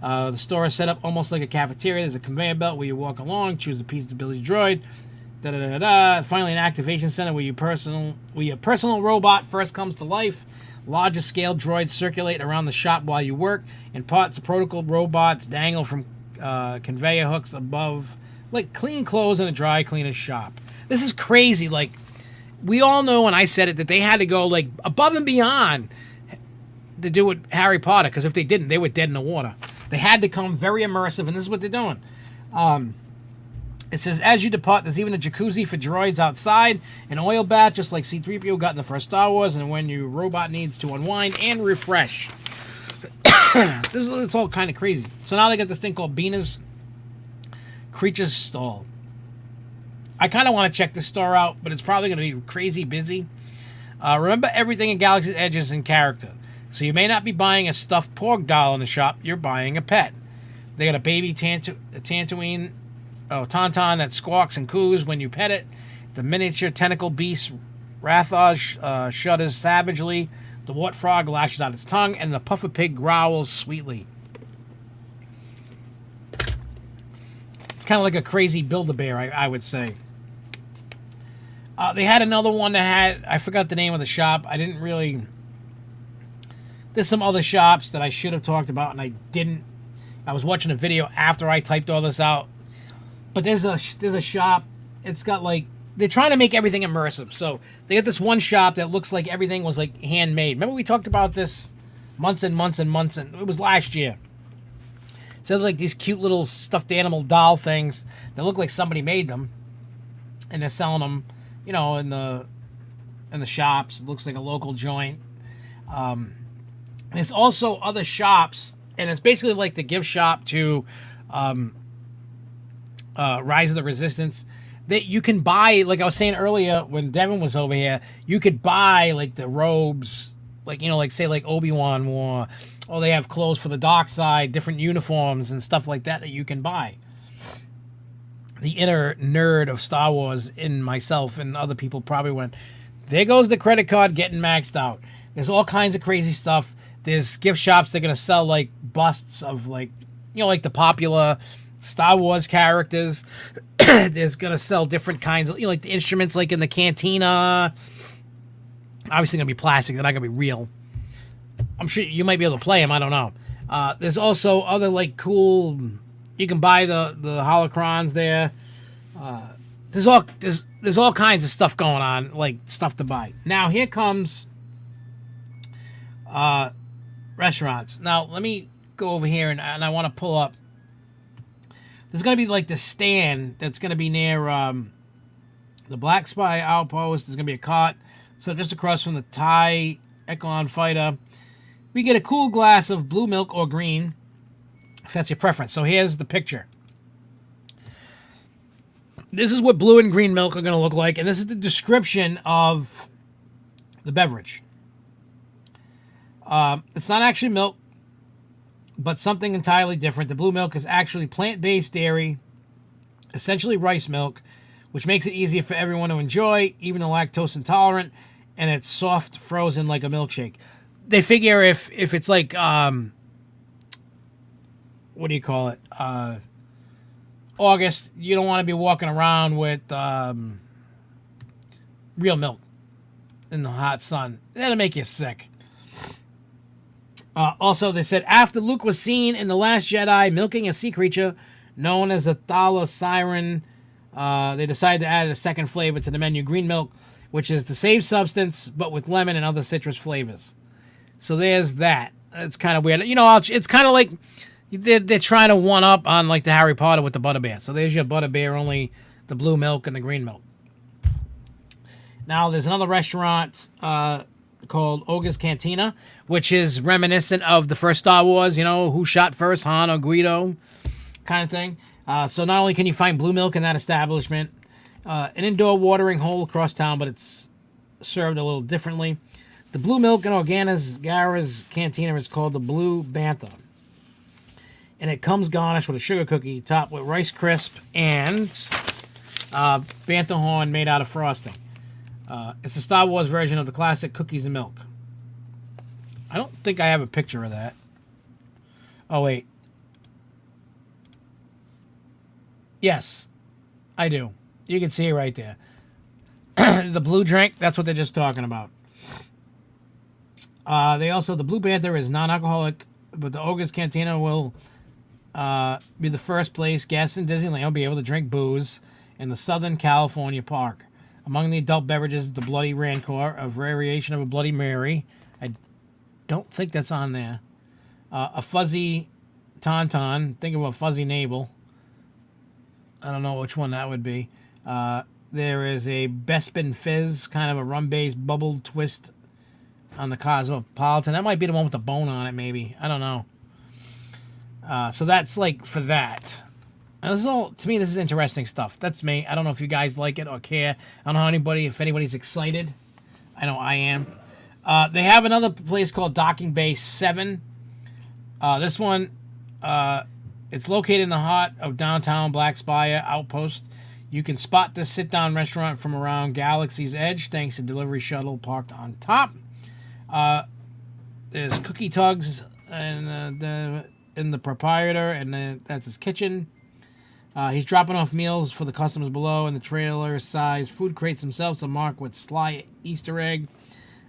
The store is set up almost like a cafeteria. There's a conveyor belt where you walk along, choose the piece to build your droid. Finally, an activation center where your personal robot first comes to life. Larger scale droids circulate around the shop while you work, and parts of protocol robots dangle from conveyor hooks above, like clean clothes in a dry cleaner's shop. This is crazy. Like, we all know when I said it that they had to go like above and beyond to do with Harry Potter, because if they didn't, they were dead in the water. They had to come very immersive, and this is what they're doing. It says, as you depart, there's even a jacuzzi for droids outside, an oil bath, just like C-3PO got in the first Star Wars, and when your robot needs to unwind and refresh. It's all kind of crazy. So now they got this thing called Bina's Creatures Stall. I kind of want to check this store out, but it's probably going to be crazy busy. Remember, everything in Galaxy's Edge is in character. So you may not be buying a stuffed pork doll in the shop, you're buying a pet. They got a baby Tauntaun that squawks and coos when you pet it. The miniature tentacle beast Rathaus shudders savagely. The wart frog lashes out its tongue, and the puffer pig growls sweetly. It's kind of like a crazy Build-A-Bear, I would say. They had another one that had, I forgot the name of the shop. There's some other shops that I should have talked about, and I didn't. I was watching a video after I typed all this out. But there's a shop. It's got like, they're trying to make everything immersive. So they got this one shop that looks like everything was like handmade. Remember we talked about this months and months and months, and it was last year. So they're like these cute little stuffed animal doll things that look like somebody made them, and they're selling them, you know, in the shops. It looks like a local joint. And it's also other shops, and it's basically like the gift shop to Rise of the Resistance. That you can buy, like I was saying earlier when Devin was over here, you could buy like the robes, like, you know, like say like Obi-Wan wore, or they have clothes for the dark side, different uniforms and stuff like that you can buy. The inner nerd of Star Wars in myself and other people probably went, there goes the credit card getting maxed out. There's all kinds of crazy stuff. There's gift shops that are going to sell like busts of like, you know, like the popular Star Wars characters. There's going to sell different kinds of, you know, like the instruments like in the cantina. Obviously going to be plastic. They're not going to be real. I'm sure you might be able to play them. I don't know. There's also other like cool, you can buy the holocrons there. There's all kinds of stuff going on, like stuff to buy. Now here comes restaurants. Now let me go over here and I want to pull up. There's going to be like the stand that's going to be near the Black Spy Outpost. There's going to be a cot. So just across from the Thai Echelon Fighter, we get a cool glass of blue milk or green, if that's your preference. So here's the picture. This is what blue and green milk are going to look like, and this is the description of the beverage. It's not actually milk, but something entirely different. The blue milk is actually plant-based dairy, essentially rice milk, which makes it easier for everyone to enjoy, even the lactose intolerant, and it's soft, frozen like a milkshake. They figure if it's like, what do you call it? August, you don't want to be walking around with real milk in the hot sun. That'll make you sick. Also, they said after Luke was seen in The Last Jedi milking a sea creature known as a Thala Siren, they decided to add a second flavor to the menu, green milk, which is the same substance but with lemon and other citrus flavors. So there's that. It's kind of weird. You know, it's kind of like they're trying to one up on like the Harry Potter with the Butterbeer. So there's your Butterbeer, only the blue milk and the green milk. Now there's another restaurant called Ogre's Cantina, which is reminiscent of the first Star Wars. You know, who shot first, Han or Guido, kind of thing. So not only can you find blue milk in that establishment, an indoor watering hole across town, but it's served a little differently. The blue milk in Gara's Cantina is called the Blue Bantha. And it comes garnished with a sugar cookie topped with Rice Crisp and bantha horn made out of frosting. It's a Star Wars version of the classic cookies and milk. I don't think I have a picture of that. Oh, wait. Yes, I do. You can see it right there. The blue drink, that's what they're just talking about. The Blue Panther is non-alcoholic, but the Ogre's Cantina will be the first place guests in Disneyland will be able to drink booze in the Southern California park. Among the adult beverages, the Bloody Rancor, a variation of a Bloody Mary. I don't think that's on there. A fuzzy tauntaun. Think of a fuzzy navel. I don't know which one that would be. There is a Bespin Fizz, kind of a rum-based bubble twist on the Cosmopolitan. That might be the one with the bone on it, maybe. I don't know. So that's like for that. And this is all, to me, this is interesting stuff. That's me. I don't know if you guys like it or care. I don't know if anybody's excited. I know I am. They have another place called Docking Bay 7. This one, it's located in the heart of downtown Black Spire Outpost. You can spot this sit-down restaurant from around Galaxy's Edge thanks to delivery shuttle parked on top. There's cookie tugs and in the proprietor, and that's his kitchen. He's dropping off meals for the customers below, and the trailer-sized food crates themselves are marked with sly Easter egg.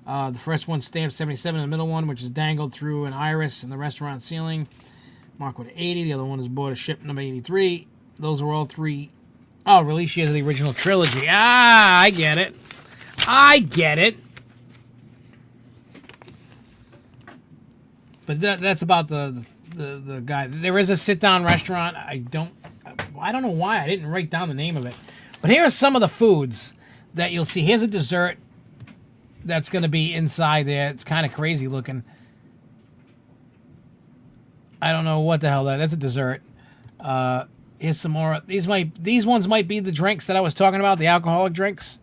The first one's stamped 77, and the middle one, which is dangled through an iris in the restaurant ceiling, marked with 80. The other one is board of ship number 83. Those are all three. Oh, release years of the original trilogy. Ah, I get it. But that's about the guy. There is a sit-down restaurant. I don't know why I didn't write down the name of it. But here are some of the foods that you'll see. Here's a dessert that's going to be inside there. It's kind of crazy looking. I don't know what the hell that's a dessert. Here's some more. These ones might be the drinks that I was talking about, the alcoholic drinks.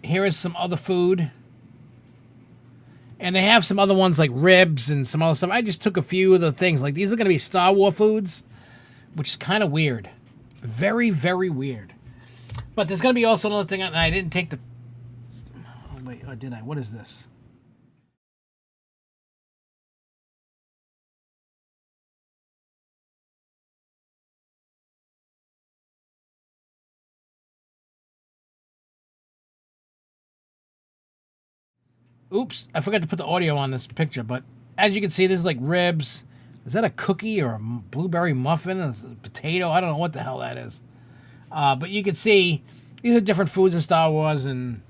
Here is some other food. And they have some other ones like ribs and some other stuff. I just took a few of the things. Like, these are going to be Star Wars foods, which is kind of weird. Very, very weird. But there's going to be also another thing, and I didn't take the... Oh, wait, or did I? What is this? Oops, I forgot to put the audio on this picture, but as you can see, there's like ribs. Is that a cookie or a blueberry muffin? Is it a potato? I don't know what the hell that is. But you can see these are different foods in Star Wars, and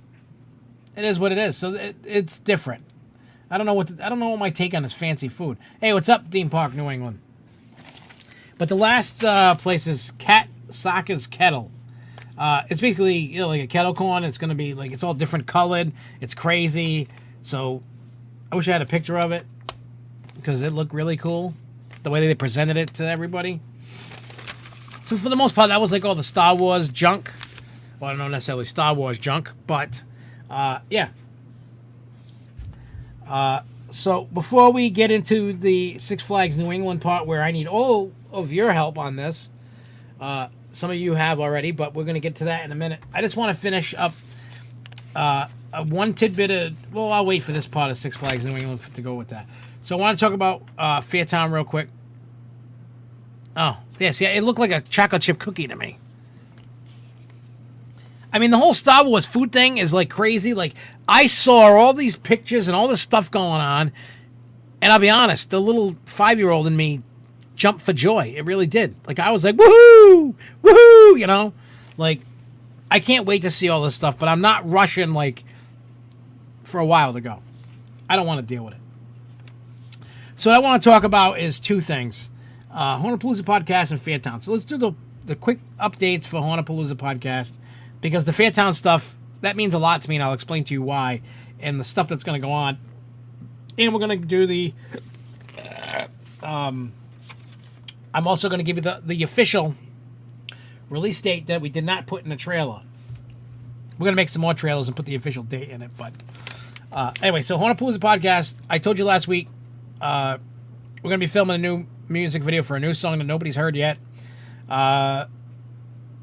it is what it is. So it's different. I don't know what my take on this fancy food. Hey, what's up, Dean Park, New England? But the last place is Kat Saka's Kettle. It's basically like a kettle corn. It's gonna be like, it's all different colored. It's crazy. So I wish I had a picture of it because it looked really cool the way they presented it to everybody. So for the most part, that was like all the Star Wars junk. Well, I don't know necessarily Star Wars junk, but yeah. So before we get into the Six Flags New England part, where I need all of your help on this, some of you have already, but we're going to get to that in a minute. I just want to finish up one tidbit of... Well, I'll wait for this part of Six Flags New England to go with that. So I want to talk about Fairtown real quick. Oh, yes, yeah, it looked like a chocolate chip cookie to me. I mean, the whole Star Wars food thing is like crazy. Like, I saw all these pictures and all this stuff going on, and I'll be honest, the little 5-year-old in me jumped for joy. It really did. Like, I was like, woohoo, woohoo, you know? Like, I can't wait to see all this stuff, but I'm not rushing, like, for a while to go. I don't want to deal with it. So what I want to talk about is two things. Hornapalooza Podcast and Fairtown. So let's do the quick updates for Hornapalooza Podcast, because the Fairtown stuff, that means a lot to me, and I'll explain to you why, and the stuff that's going to go on. And we're going to do the... I'm also going to give you the official release date that we did not put in the trailer. We're going to make some more trailers and put the official date in it. But anyway, so Hornapalooza Podcast, I told you last week, we're going to be filming a new music video for a new song that nobody's heard yet. And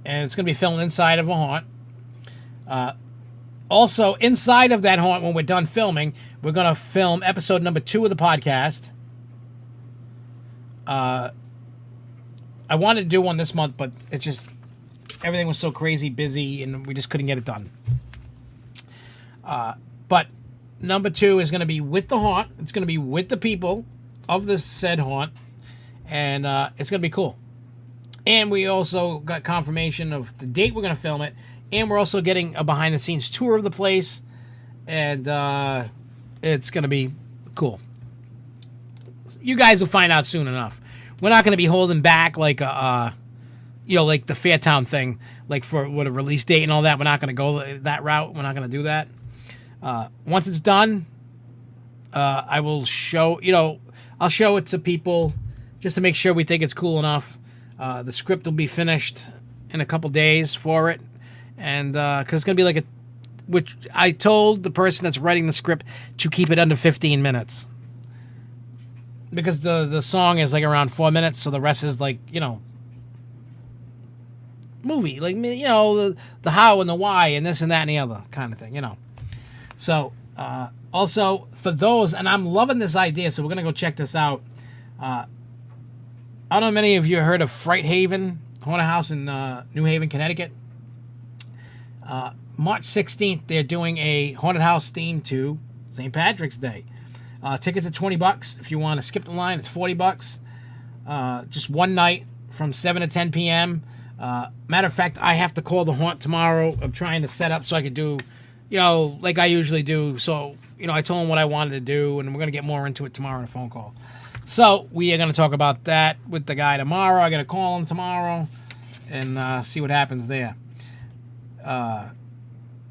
it's going to be filmed inside of a haunt. Also, inside of that haunt, when we're done filming, we're going to film episode number 2 of the podcast. I wanted to do one this month, but it's just everything was so crazy busy, and we just couldn't get it done. But number 2 is going to be with the haunt. It's going to be with the people of this said haunt, and it's going to be cool. And we also got confirmation of the date we're going to film it, and we're also getting a behind-the-scenes tour of the place, and it's going to be cool. You guys will find out soon enough. We're not going to be holding back like like the Fairtown thing, like for what a release date and all that. We're not going to go that route. We're not going to do that. Once it's done, I will show. I'll show it to people just to make sure we think it's cool enough. The script will be finished in a couple days for it, and because it's going to be like which I told the person that's writing the script to keep it under 15 minutes. Because the song is like around 4 minutes, so the rest is like, movie. Like, the how and the why and this and that and the other kind of thing, So, also, for those, and I'm loving this idea, so we're going to go check this out. I don't know if many of you heard of Fright Haven, Haunted House in New Haven, Connecticut. March 16th, they're doing a Haunted House theme to St. Patrick's Day. Tickets are $20. If you want to skip the line, it's $40. Just one night from 7 to 10 p.m. Matter of fact, I have to call the haunt tomorrow. I'm trying to set up so I could do, like I usually do. So, I told them what I wanted to do, and we're going to get more into it tomorrow in a phone call. So, we are going to talk about that with the guy tomorrow. I got to call him tomorrow and see what happens there.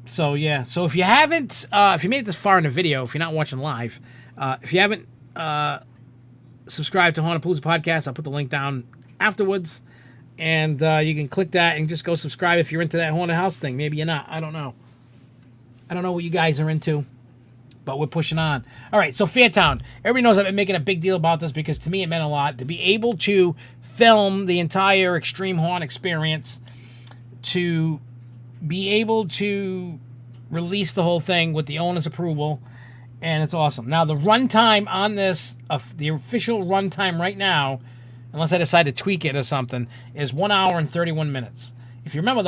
So, yeah. So, if you haven't, if you made it this far in the video, if you're not watching live, if you haven't subscribed to Hornapalooza Podcast, I'll put the link down afterwards. And you can click that and just go subscribe if you're into that haunted house thing. Maybe you're not. I don't know. I don't know what you guys are into, but we're pushing on. All right, so Fairtown. Everybody knows I've been making a big deal about this because to me it meant a lot. To be able to film the entire Extreme Haunt experience, to be able to release the whole thing with the owner's approval, and it's awesome. Now, the runtime on this, the official runtime right now, unless I decide to tweak it or something, is 1 hour and 31 minutes. If you remember,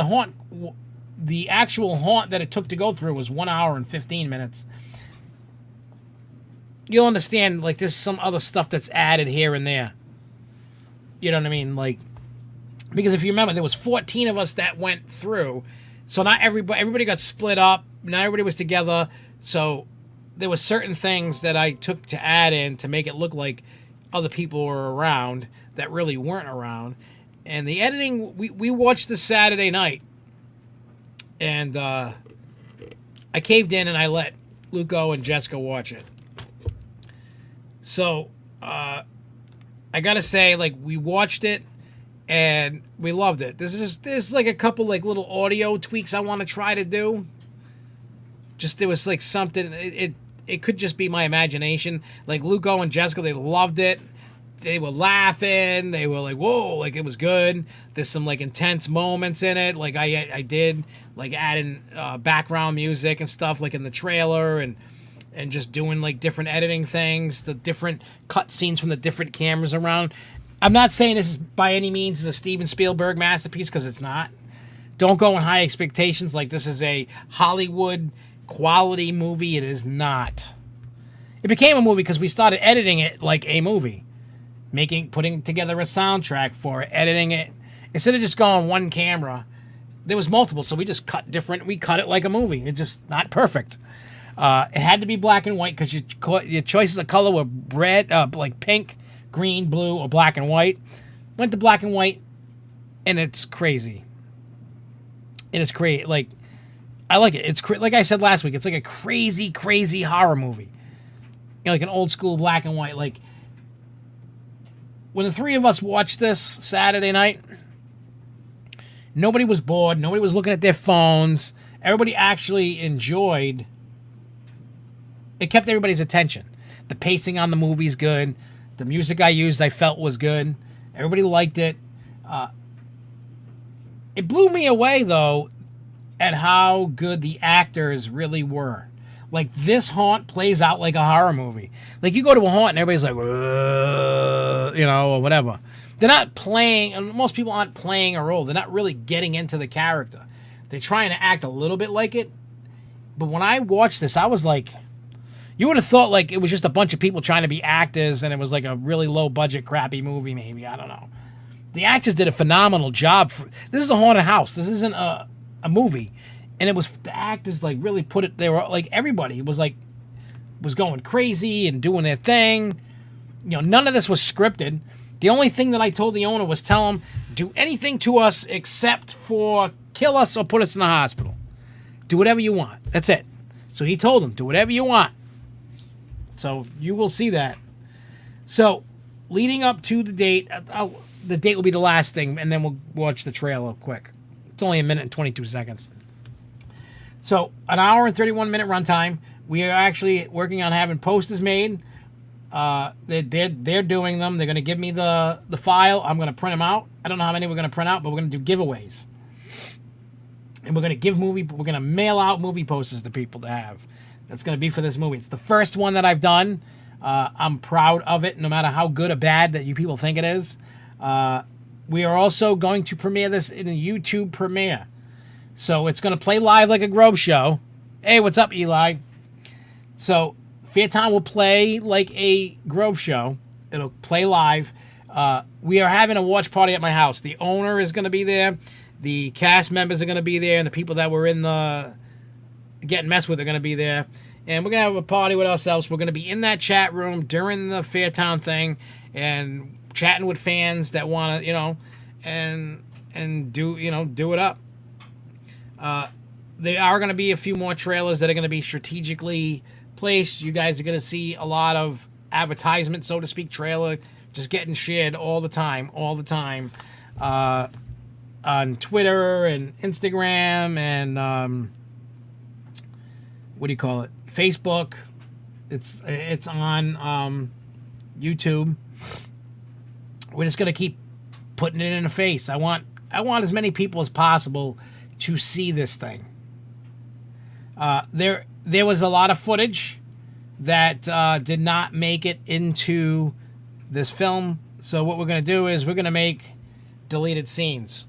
the actual haunt that it took to go through was 1 hour and 15 minutes. You'll understand, like, there's some other stuff that's added here and there. You know what I mean? Like, because if you remember, there was 14 of us that went through, so not everybody got split up, not everybody was together, so there were certain things that I took to add in to make it look like other people were around that really weren't around. And the editing, we watched this Saturday night, and I caved in and I let Luco and Jessica watch it. So I gotta say, like, we watched it and we loved it. There's like a couple like little audio tweaks I want to try to do. Just there was like something, it could just be my imagination. Like Luco and Jessica, they loved it. They were laughing. They were like, whoa, like it was good. There's some like intense moments in it. Like I did like adding background music and stuff like in the trailer and just doing like different editing things, the different cut scenes from the different cameras around. I'm not saying this is by any means a Steven Spielberg masterpiece because it's not. don't go in high expectations like this is a Hollywood quality movie. It is not. It became a movie because we started editing it like a movie. Putting together a soundtrack for it, editing it. Instead of just going one camera, there was multiple, so we just we cut it like a movie. It's just not perfect. It had to be black and white because your choices of color were red, like pink, green, blue, or black and white. Went to black and white, and it's crazy. It is crazy. Like, I like it. It's like I said last week. It's like a crazy, crazy horror movie. You know, like an old school black and white. Like, when the three of us watched this Saturday night, nobody was bored. Nobody was looking at their phones. Everybody actually enjoyed. It kept everybody's attention. The pacing on the movie's good. The music I used, I felt was good. Everybody liked it. It blew me away, though, at how good the actors really were. Like, this haunt plays out like a horror movie. Like, you go to a haunt and everybody's like, you know, or whatever. They're not playing, and most people aren't playing a role. They're not really getting into the character. They're trying to act a little bit like it. But when I watched this, I was like, you would have thought like it was just a bunch of people trying to be actors and it was like a really low budget, crappy movie, maybe. I don't know. The actors did a phenomenal job. This is a haunted house. This isn't a movie. And it was, the actors like really put it, they were like, everybody was going crazy and doing their thing. You know, none of this was scripted. The only thing that I told the owner was tell him, do anything to us except for kill us or put us in the hospital. Do whatever you want. That's it. So he told him, do whatever you want. So you will see that. So leading up to the date, the date will be the last thing, and then we'll watch the trailer quick. It's only 1 minute and 22 seconds. So an hour and 31-minute runtime. We are actually working on having posters made. They're doing them. They're going to give me the file. I'm going to print them out. I don't know how many we're going to print out, but we're going to do giveaways. And we're going to mail out movie posters to people to have. That's going to be for this movie. It's the first one that I've done. I'm proud of it, no matter how good or bad that you people think it is. We are also going to premiere this in a YouTube premiere. So it's going to play live like a Grove show. Hey, what's up, Eli? So Fairtown will play like a Grove show. It'll play live. We are having a watch party at my house. The owner is going to be there. The cast members are going to be there. And the people that were in the getting messed with are going to be there. And we're going to have a party with ourselves. We're going to be in that chat room during the Fairtown thing and chatting with fans that want to, you know, and do it up. There are going to be a few more trailers that are going to be strategically placed. You guys are going to see a lot of advertisement, so to speak, trailer just getting shared all the time on Twitter and Instagram and what do you call it? Facebook. It's on YouTube. We're just gonna keep putting it in the face. I want as many people as possible to see this thing. There was a lot of footage that did not make it into this film. So what we're gonna do is we're gonna make deleted scenes.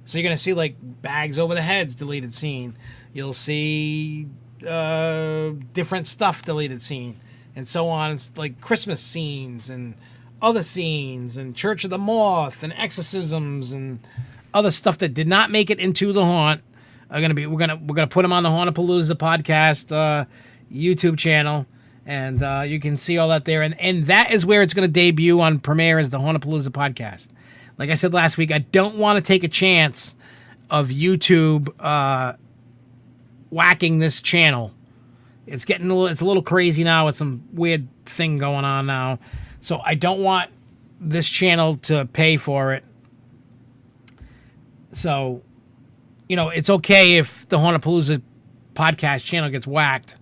So you're gonna see like bags over the heads deleted scene. You'll see different stuff deleted scene, and so on. It's like Christmas scenes and other scenes and Church of the Moth and exorcisms and other stuff that did not make it into the haunt are gonna be. We're gonna put them on the Hauntapalooza podcast YouTube channel, and you can see all that there. And that is where it's gonna debut on premiere as the Hauntapalooza podcast. Like I said last week, I don't want to take a chance of YouTube whacking this channel. It's a little crazy now. It's some weird thing going on now. So I don't want this channel to pay for it. So, you know, it's okay if the Hauntapalooza podcast channel gets whacked.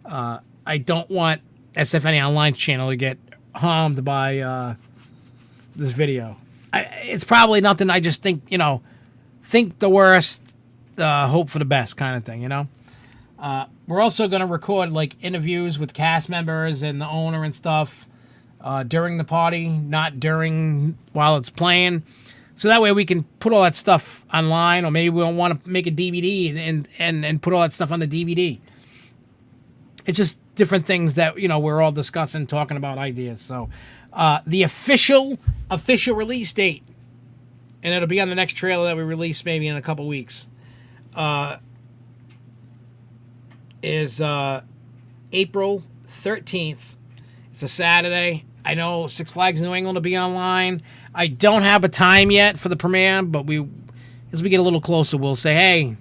I don't want SFNEOnline channel to get harmed by this video. It's probably nothing. I just think, you know, think the worst, hope for the best kind of thing, you know. We're also going to record like interviews with cast members and the owner and stuff during the party, not while it's playing. So that way we can put all that stuff online, or maybe we don't want to make a DVD and put all that stuff on the DVD. It's just different things that, you know, we're all discussing, talking about ideas. So the official release date, and it'll be on the next trailer that we release maybe in a couple weeks, is April 13th. It's a Saturday. I know Six Flags New England will be online. I don't have a time yet for the premiere, but as we get a little closer, we'll say, hey,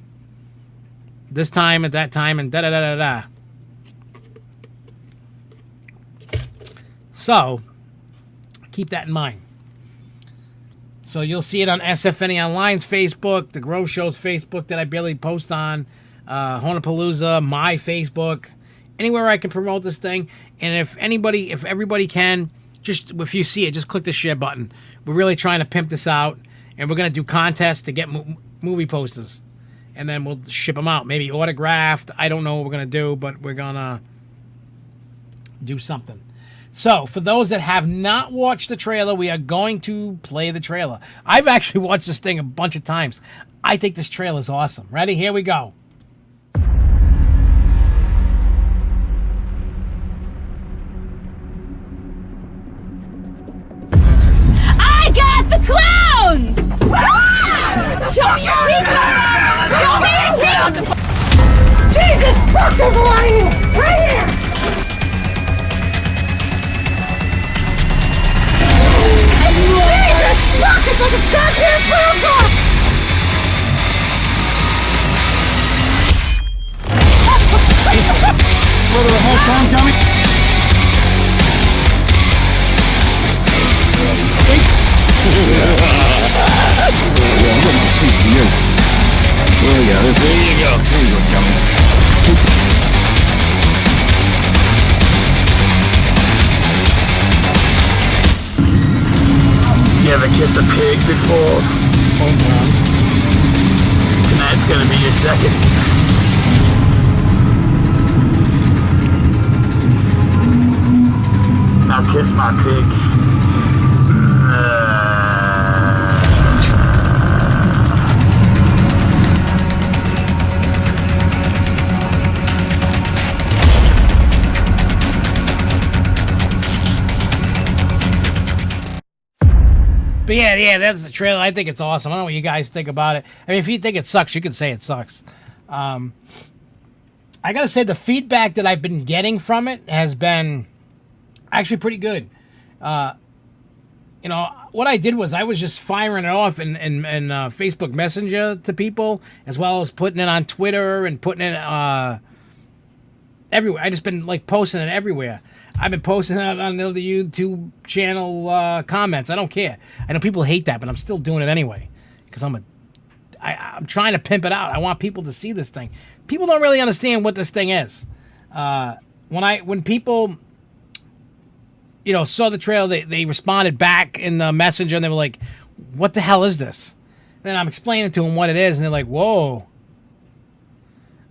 this time at that time and da-da-da-da-da. So, keep that in mind. So you'll see it on SFNEOnline's Facebook, the Grove Show's Facebook that I barely post on, Honapalooza, my Facebook, anywhere I can promote this thing. And if everybody can, just if you see it, just click the share button. We're really trying to pimp this out, and we're going to do contests to get movie posters. And then we'll ship them out, maybe autographed. I don't know what we're going to do, but we're going to do something. So, for those that have not watched the trailer, we are going to play the trailer. I've actually watched this thing a bunch of times. I think this trailer is awesome. Ready? Here we go. I got the clowns! Show me your teeth, Mama! Show me your teeth! Jesus fuck, there's a lot of you! Right here! Jesus fuck, it's like a goddamn burger! Over the whole time, Tommy? There you go. There you go. There you go, Tommy. You ever kiss a pig before? Hold on. Tonight's gonna be your second. Now kiss my pig. But yeah, that's the trailer. I think it's awesome. I don't know what you guys think about it. I mean, if you think it sucks, you can say it sucks. I gotta say, the feedback that I've been getting from it has been actually pretty good. You know, what I did was I was just firing it off in Facebook Messenger to people, as well as putting it on Twitter and putting it everywhere. I just been like posting it everywhere. I've been posting it on the YouTube channel comments. I don't care. I know people hate that, but I'm still doing it anyway because I'm trying to pimp it out. I want people to see this thing. People don't really understand what this thing is. When people, you know, saw the trailer, they responded back in the messenger and they were like, "What the hell is this?" And then I'm explaining to them what it is, and they're like, "Whoa."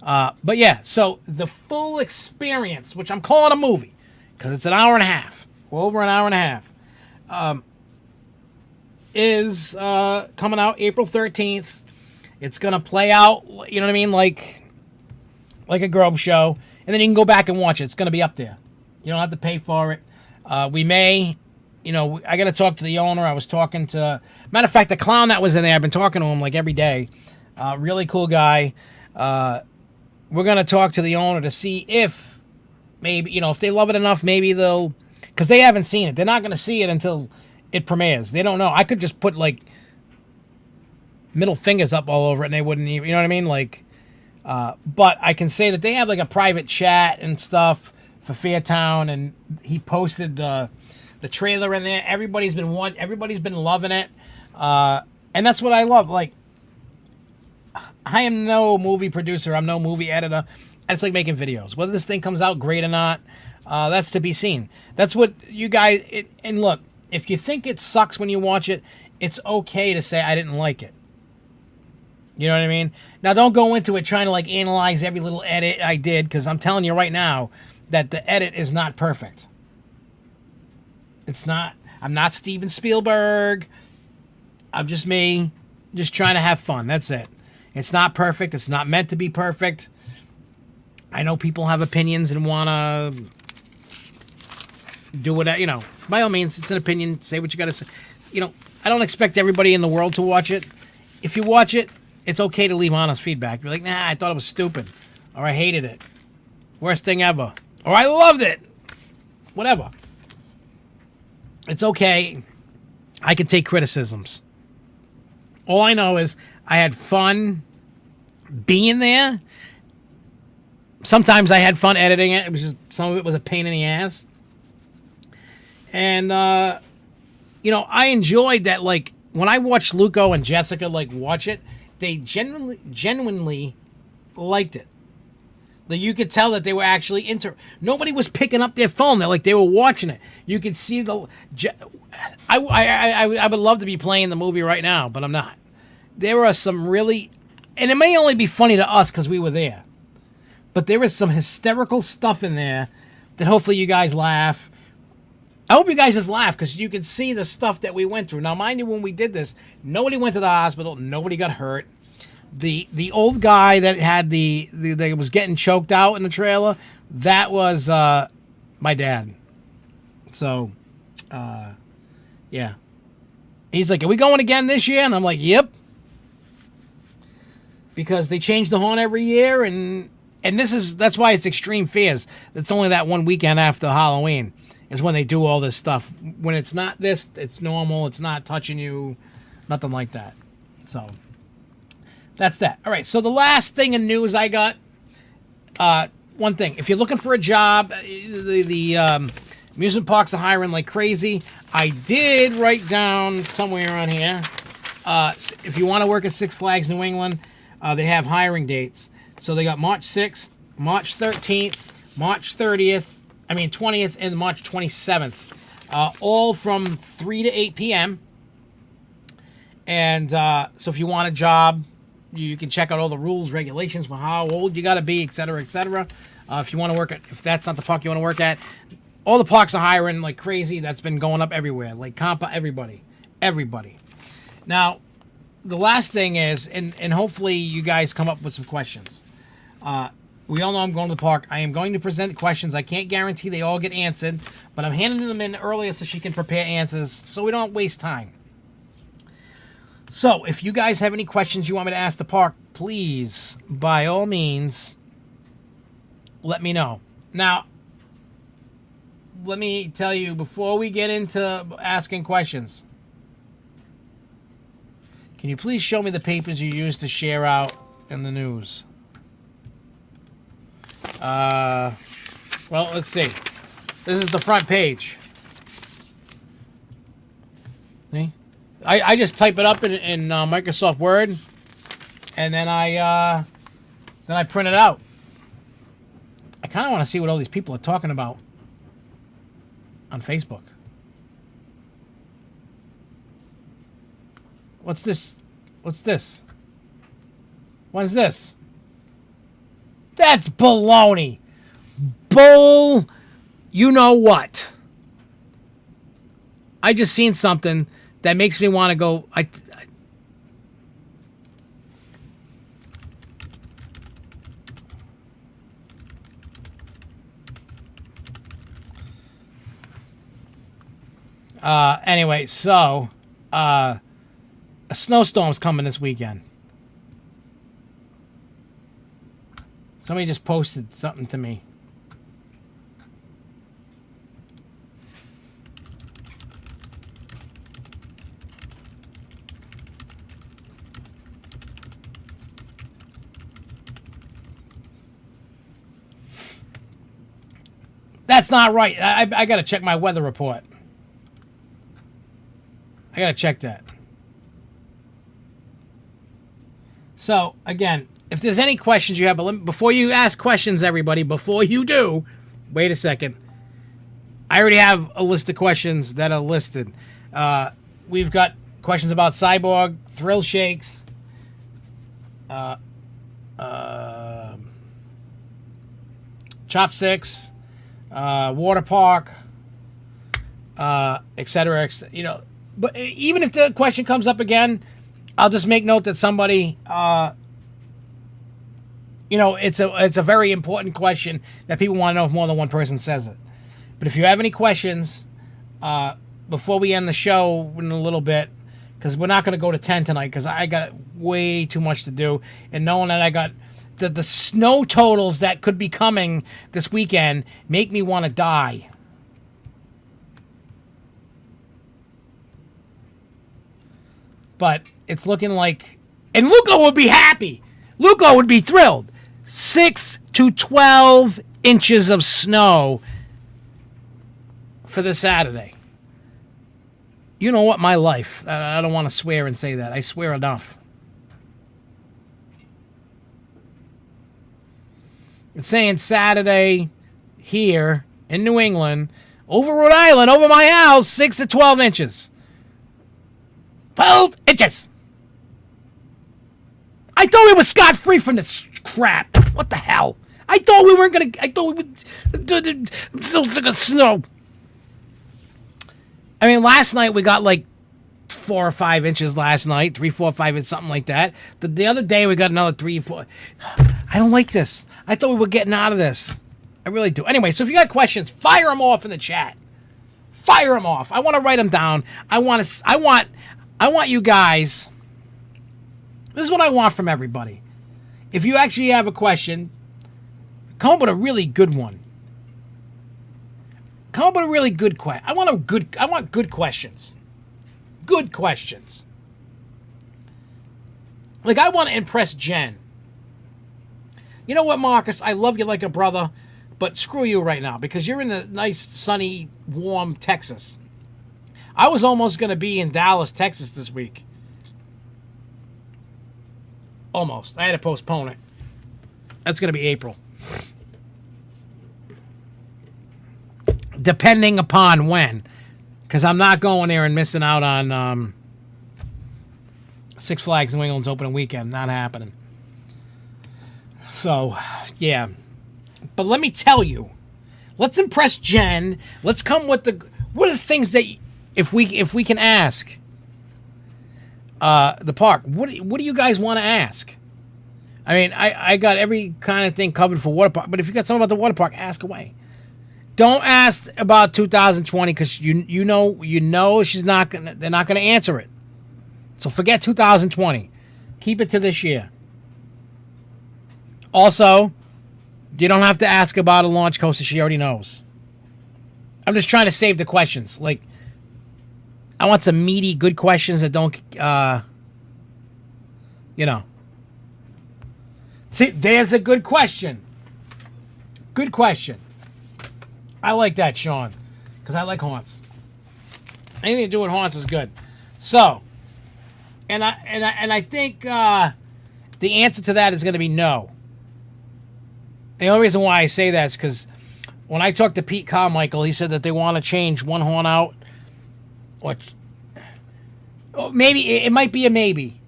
But yeah, so the full experience, which I'm calling a movie, because it's an hour and a half, well over an hour and a half, is coming out April 13th. It's going to play out, you know what I mean, like a Grove Show, and then you can go back and watch it. It's going to be up there. You don't have to pay for it. We may, you know, I got to talk to the owner. I was talking to, matter of fact, the clown that was in there, I've been talking to him like every day. Really cool guy. We're going to talk to the owner to see if maybe, you know, if they love it enough, maybe they'll, because they haven't seen it. They're not going to see it until it premieres. They don't know. I could just put like middle fingers up all over it and they wouldn't even, you know what I mean? Like, but I can say that they have like a private chat and stuff for Fairtown, and he posted the trailer in there. Everybody's been loving it. And that's what I love. Like, I am no movie producer. I'm no movie editor. It's like making videos. Whether this thing comes out great or not, that's to be seen. That's what you guys... and look, if you think it sucks when you watch it, it's okay to say, I didn't like it. You know what I mean? Now, don't go into it trying to, like, analyze every little edit I did, because I'm telling you right now that the edit is not perfect. It's not... I'm not Steven Spielberg. I'm just me, just trying to have fun. That's it. It's not perfect. It's not meant to be perfect. I know people have opinions and want to do whatever, you know. By all means, it's an opinion. Say what you got to say. You know, I don't expect everybody in the world to watch it. If you watch it, it's okay to leave honest feedback. You're like, nah, I thought it was stupid. Or I hated it. Worst thing ever. Or I loved it. Whatever. It's okay. I can take criticisms. All I know is I had fun being there. Sometimes I had fun editing it. It was just, some of it was a pain in the ass. And, you know, I enjoyed that, like, when I watched Luco and Jessica, like, watch it, they genuinely liked it. Like, you could tell that they were actually nobody was picking up their phone. They're like, they were watching it. You could see I would love to be playing the movie right now, but I'm not. There are some really, and it may only be funny to us because we were there, but there is some hysterical stuff in there that hopefully you guys laugh. I hope you guys just laugh because you can see the stuff that we went through. Now, mind you, when we did this, nobody went to the hospital. Nobody got hurt. The old guy that had that was getting choked out in the trailer, that was my dad. So, yeah. He's like, are we going again this year? And I'm like, yep. Because they change the horn every year, and that's why it's Extreme Fears. It's only that one weekend after Halloween is when they do all this stuff. When it's not this, it's normal. It's not touching you, nothing like that. So that's that. All right. So the last thing in news I got, one thing. If you're looking for a job, the amusement parks are hiring like crazy. I did write down somewhere on here. If you want to work at Six Flags New England, they have hiring dates. So they got March 6th, March 13th, March 20th, and March 27th. All from 3 to 8 p.m. And so if you want a job, you can check out all the rules, regulations, how old you got to be, et cetera, et cetera. If you want to work at, if that's not the park you want to work at, all the parks are hiring like crazy. That's been going up everywhere. Like Compa, everybody. Now, the last thing is, and hopefully you guys come up with some questions. We all know I'm going to the park. I am going to present questions. I can't guarantee they all get answered, but I'm handing them in earlier so she can prepare answers so we don't waste time. So, if you guys have any questions you want me to ask the park, please, by all means, let me know. Now, let me tell you, before we get into asking questions, can you please show me the papers you used to share out in the news? Well, let's see. This is the front page. See? I just type it up in Microsoft Word, and then I print it out. I kind of want to see what all these people are talking about on Facebook. What's this? What's this? What is this? That's baloney. Bull. You know what? I just seen something that makes me want to go. Anyway, so a snowstorm's coming this weekend. Somebody just posted something to me. That's not right. I got to check my weather report. I got to check that. So, again, if there's any questions you have, but before you ask questions, everybody, before you do, wait a second. I already have a list of questions that are listed. We've got questions about Cyborg, Thrill Shakes, Chopsticks, Water Park, etc. You know, But even if the question comes up again, I'll just make note that somebody, it's a very important question that people want to know if more than one person says it. But if you have any questions, before we end the show in a little bit, because we're not going to go to 10 tonight because I got way too much to do. And knowing that I got the snow totals that could be coming this weekend make me want to die. But it's looking like... And Luco would be happy. Luco would be thrilled. 6 to 12 inches of snow for this Saturday. You know what? My life. I don't want to swear and say that. I swear enough. It's saying Saturday here in New England, over Rhode Island, over my house, 6 to 12 inches. 12 inches. I thought we were scot-free from this crap. What the hell? I thought we weren't going to... I thought we would... I'm so sick of snow. I mean, last night we got like 4 or 5 inches last night. 3, 4, 5 inches, something like that. The other day we got another 3, 4... I don't like this. I thought we were getting out of this. I really do. Anyway, so if you got questions, fire them off in the chat. Fire them off. I want to write them down. I want you guys... This is what I want from everybody. If you actually have a question, come up with a really good one. Come up with a really good question. I want good questions. Good questions. Like, I want to impress Jen. You know what, Marcus? I love you like a brother, but screw you right now because you're in a nice, sunny, warm Texas. I was almost going to be in Dallas, Texas this week. Almost. I had to postpone it. That's going to be April. Depending upon when. Because I'm not going there and missing out on Six Flags New England's opening weekend. Not happening. So, yeah. But let me tell you. Let's impress Jen. Let's come with the... What are the things that... If we can ask... the park. What do you guys want to ask? I mean, I got every kind of thing covered for water park, but if you got something about the water park, ask away. Don't ask about 2020 because you know she's not gonna. They're not gonna answer it. So forget 2020. Keep it to this year. Also, you don't have to ask about a launch coaster. She already knows. I'm just trying to save the questions. Like, I want some meaty, good questions that don't, See, there's a good question. Good question. I like that, Sean, because I like haunts. Anything to do with haunts is good. So, and I think the answer to that is going to be no. The only reason why I say that is because when I talked to Pete Carmichael, he said that they want to change one horn out. Maybe it might be a maybe,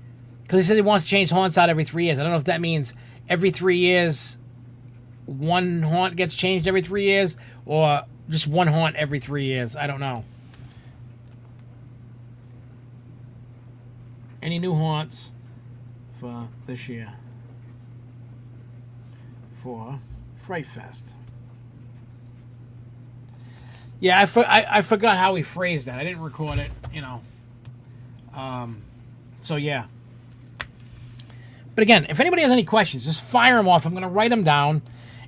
because he said he wants to change haunts out every 3 years. I don't know if that means every 3 years one haunt gets changed every 3 years, or just one haunt every 3 years. I don't know. Any new haunts for this year for Fright Fest? Yeah, I forgot how he phrased that. I didn't record it, So, yeah. But again, if anybody has any questions, just fire them off. I'm going to write them down.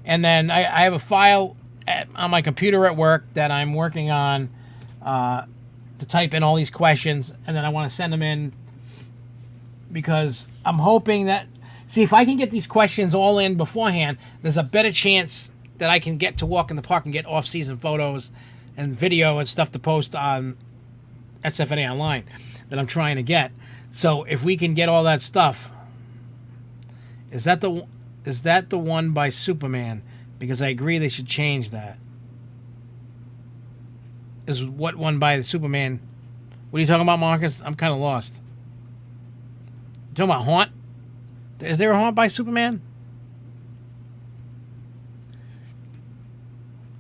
And then I have a file on my computer at work that I'm working on to type in all these questions. And then I want to send them in because I'm hoping that... See, if I can get these questions all in beforehand, there's a better chance that I can get to walk in the park and get off-season photos and video and stuff to post on SFNEOnline that I'm trying to get. So if we can get all that stuff, is that the one by Superman? Because I agree they should change that. Is what one by the Superman? What are you talking about, Marcus? I'm kind of lost. You talking about haunt? Is there a haunt by Superman?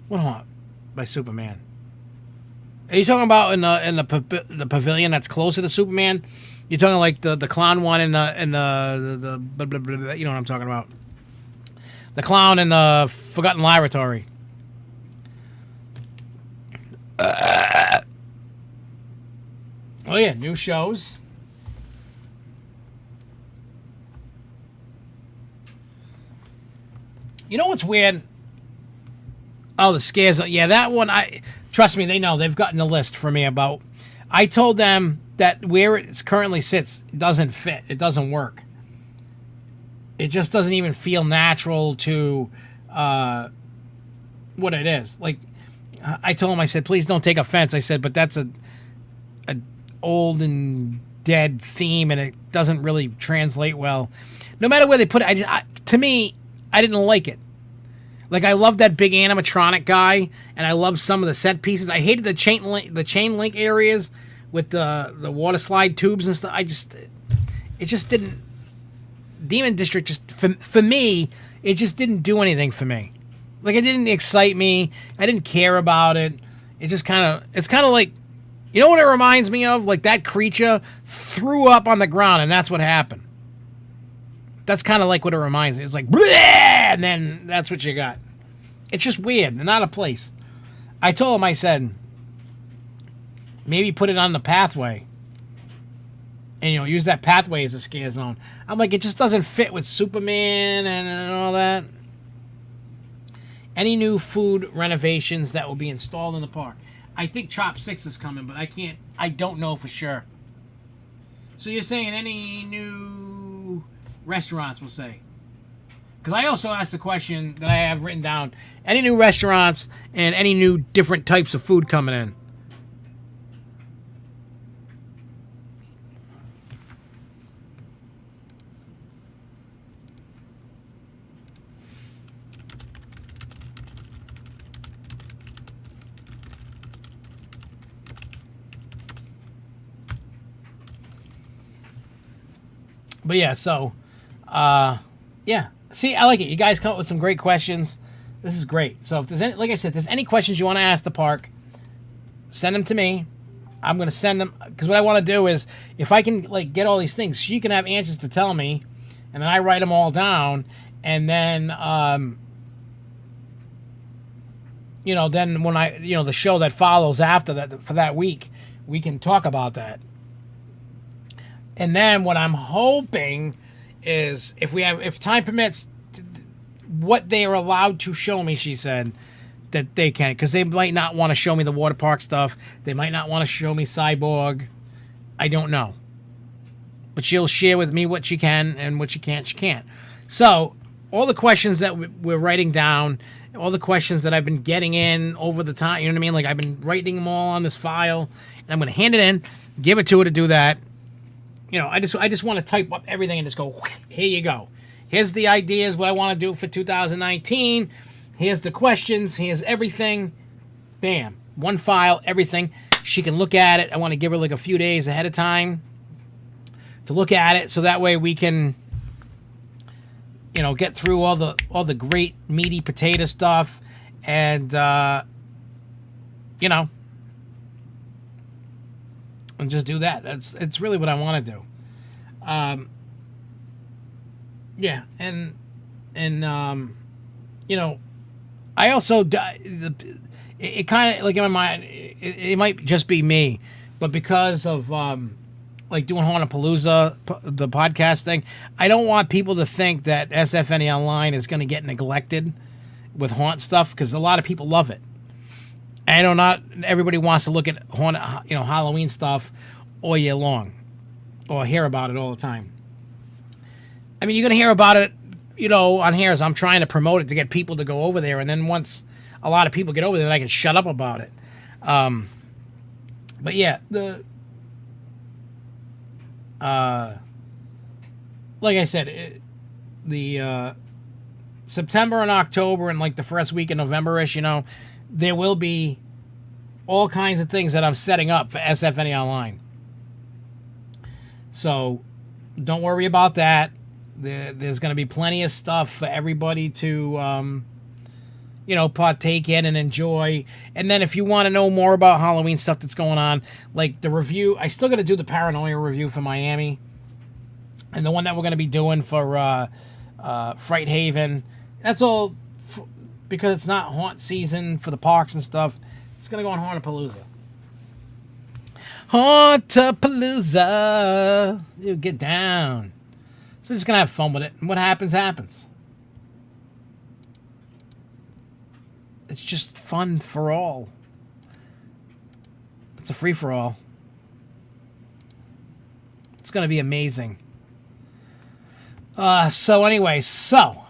What haunt by Superman? Are you talking about the pavilion that's closer to Superman? You're talking like the clown one and the blah, blah, blah, blah, you know what I'm talking about? The clown in the Forgotten Laboratory. Oh yeah, new shows. You know what's weird? Oh, the scares. Yeah, that one. Trust me, they know. They've gotten the list for me about. I told them that where it currently sits doesn't fit. It doesn't work. It just doesn't even feel natural to what it is. Like, I told him, I said, please don't take offense. I said, but that's a old and dead theme, and it doesn't really translate well. No matter where they put it, to me, I didn't like it. Like, I loved that big animatronic guy, and I loved some of the set pieces. I hated the chain link areas with the water slide tubes and stuff. It just didn't. Demon District just for me, it just didn't do anything for me. Like, it didn't excite me. I didn't care about it. It's kind of like, you know what it reminds me of? Like, that creature threw up on the ground, and that's what happened. That's kind of like what it reminds me. It's like, bleh, and then that's what you got. It's just weird and out of place. I told him, I said, maybe put it on the pathway. And, use that pathway as a scare zone. I'm like, it just doesn't fit with Superman and all that. Any new food renovations that will be installed in the park? I think Chop 6 is coming, but I don't know for sure. So you're saying any new restaurants, we'll say? Because I also asked the question that I have written down. Any new restaurants and any new different types of food coming in? But yeah, so, yeah. See, I like it. You guys come up with some great questions. This is great. So if there's any, like I said, if there's any questions you want to ask the park, send them to me. I'm going to send them, because what I want to do is, if I can, like, get all these things, she can have answers to tell me, and then I write them all down, and then, then when the show that follows after that, for that week, we can talk about that. And then what I'm hoping is, if time permits, what they are allowed to show me, she said, that they can. Because they might not want to show me the water park stuff. They might not want to show me Cyborg. I don't know. But she'll share with me what she can, and what she can't, she can't. So, all the questions that we're writing down, all the questions that I've been getting in over the time, you know what I mean? Like, I've been writing them all on this file, and I'm going to hand it in, give it to her to do that. I just want to type up everything and just go, here you go. Here's the ideas, what I want to do for 2019. Here's the questions. Here's everything. Bam. One file, everything. She can look at it. I want to give her like a few days ahead of time to look at it, so that way we can, get through all the great meaty potato stuff, and and just do that. It's really what I want to do. Yeah, and I also, it kind of, like, in my mind, it might just be me, but because of like doing Hauntapalooza, the podcast thing, I don't want people to think that SFNEOnline is going to get neglected with haunt stuff, because a lot of people love it. I know not everybody wants to look at Halloween stuff all year long, or hear about it all the time. I mean, you're going to hear about it, on here as I'm trying to promote it to get people to go over there, and then once a lot of people get over there, then I can shut up about it. But yeah, like I said, the September and October and like the first week of November-ish, there will be all kinds of things that I'm setting up for SFNEOnline. So don't worry about that. There's going to be plenty of stuff for everybody to, you know, partake in and enjoy. And then if you want to know more about Halloween stuff that's going on, like the review, I still got to do the Paranoia review for Miami, and the one that we're going to be doing for Fright Haven. That's all because it's not haunt season for the parks and stuff. It's going to go on Hauntapalooza. Hauntapalooza. You get down. So we're just going to have fun with it. And what happens, happens. It's just fun for all. It's a free-for-all. It's going to be amazing. So anyway, with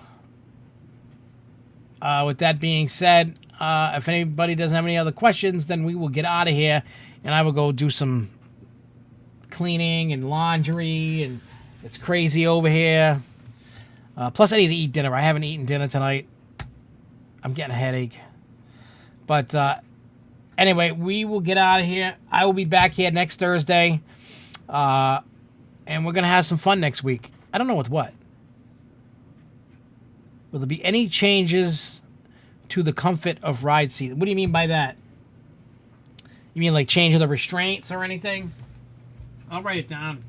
that being said, if anybody doesn't have any other questions, then we will get out of here, and I will go do some cleaning and laundry, and it's crazy over here. Plus, I need to eat dinner. I haven't eaten dinner tonight. I'm getting a headache. But anyway, we will get out of here. I will be back here next Thursday, and we're going to have some fun next week. I don't know with what. Will there be any changes to the comfort of ride seat? What do you mean by that? You mean like change of the restraints or anything? I'll write it down.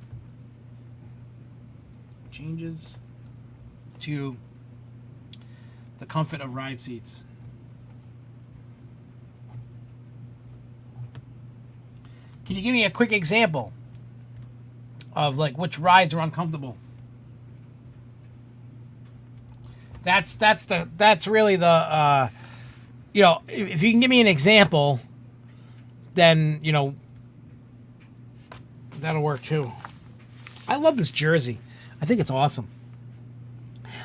Changes to the comfort of ride seats. Can you give me a quick example of like which rides are uncomfortable? That's really the you know, if you can give me an example, then you know that'll work too. I love this jersey. I think it's awesome.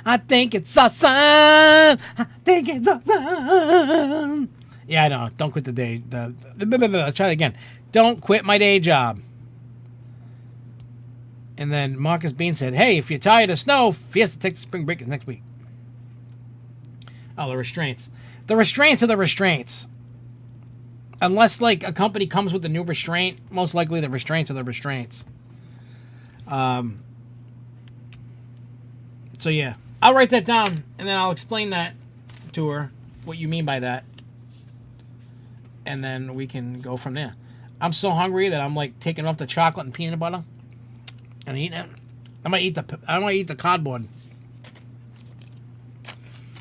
I think it's awesome. I think it's awesome. Yeah, I know. Don't quit the day. Try it again. Don't quit my day job. And then Marcus Bean said, hey, if you're tired of snow, Fiesta takes spring break next week. Oh, the restraints. The restraints are the restraints. Unless, like, a company comes with a new restraint, most likely the restraints are the restraints. So, yeah. I'll write that down, and then I'll explain that to her, what you mean by that. And then we can go from there. I'm so hungry that I'm, like, taking off the chocolate and peanut butter and eating it. I might eat the cardboard.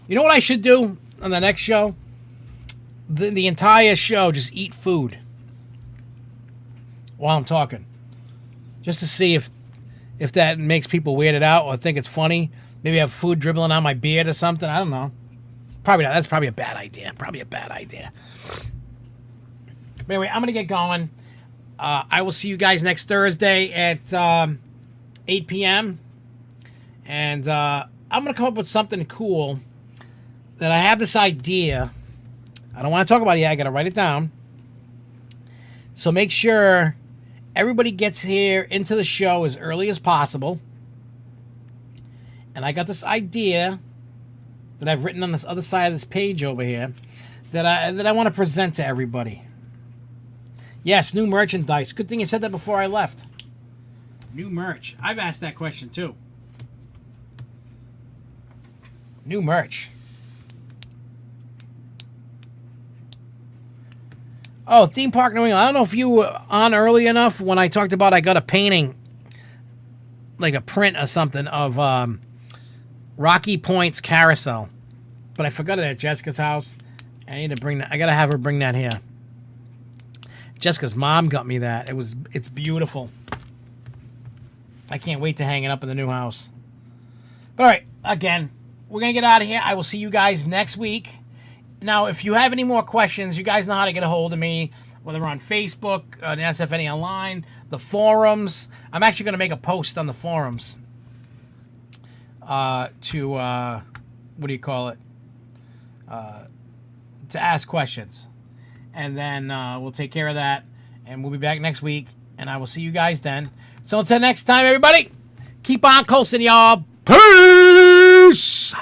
You know what I should do on the next show? The entire show, just eat food while I'm talking, just to see if that makes people weirded out or think it's funny. Maybe have food dribbling on my beard or something. I don't know. Probably not. That's probably a bad idea. But anyway, I'm gonna get going. I will see you guys next Thursday at 8 p.m. And I'm gonna come up with something cool. That I have this idea. I don't want to talk about it yet. I got to write it down. So make sure everybody gets here into the show as early as possible. And I got this idea that I've written on this other side of this page over here that I want to present to everybody. Yes, new merchandise. Good thing you said that before I left. New merch. I've asked that question too. New merch. Oh, Theme Park New England. I don't know if you were on early enough when I talked about I got a painting, like a print or something, of Rocky Point's Carousel. But I forgot it at Jessica's house. I need to bring that. I got to have her bring that here. Jessica's mom got me that. It's beautiful. I can't wait to hang it up in the new house. But all right, again, we're going to get out of here. I will see you guys next week. Now, if you have any more questions, you guys know how to get a hold of me, whether on Facebook, the SFNEOnline, the forums. I'm actually going to make a post on the forums what do you call it? To ask questions. And then we'll take care of that, and we'll be back next week, and I will see you guys then. So until next time, everybody, keep on coasting, y'all. Peace!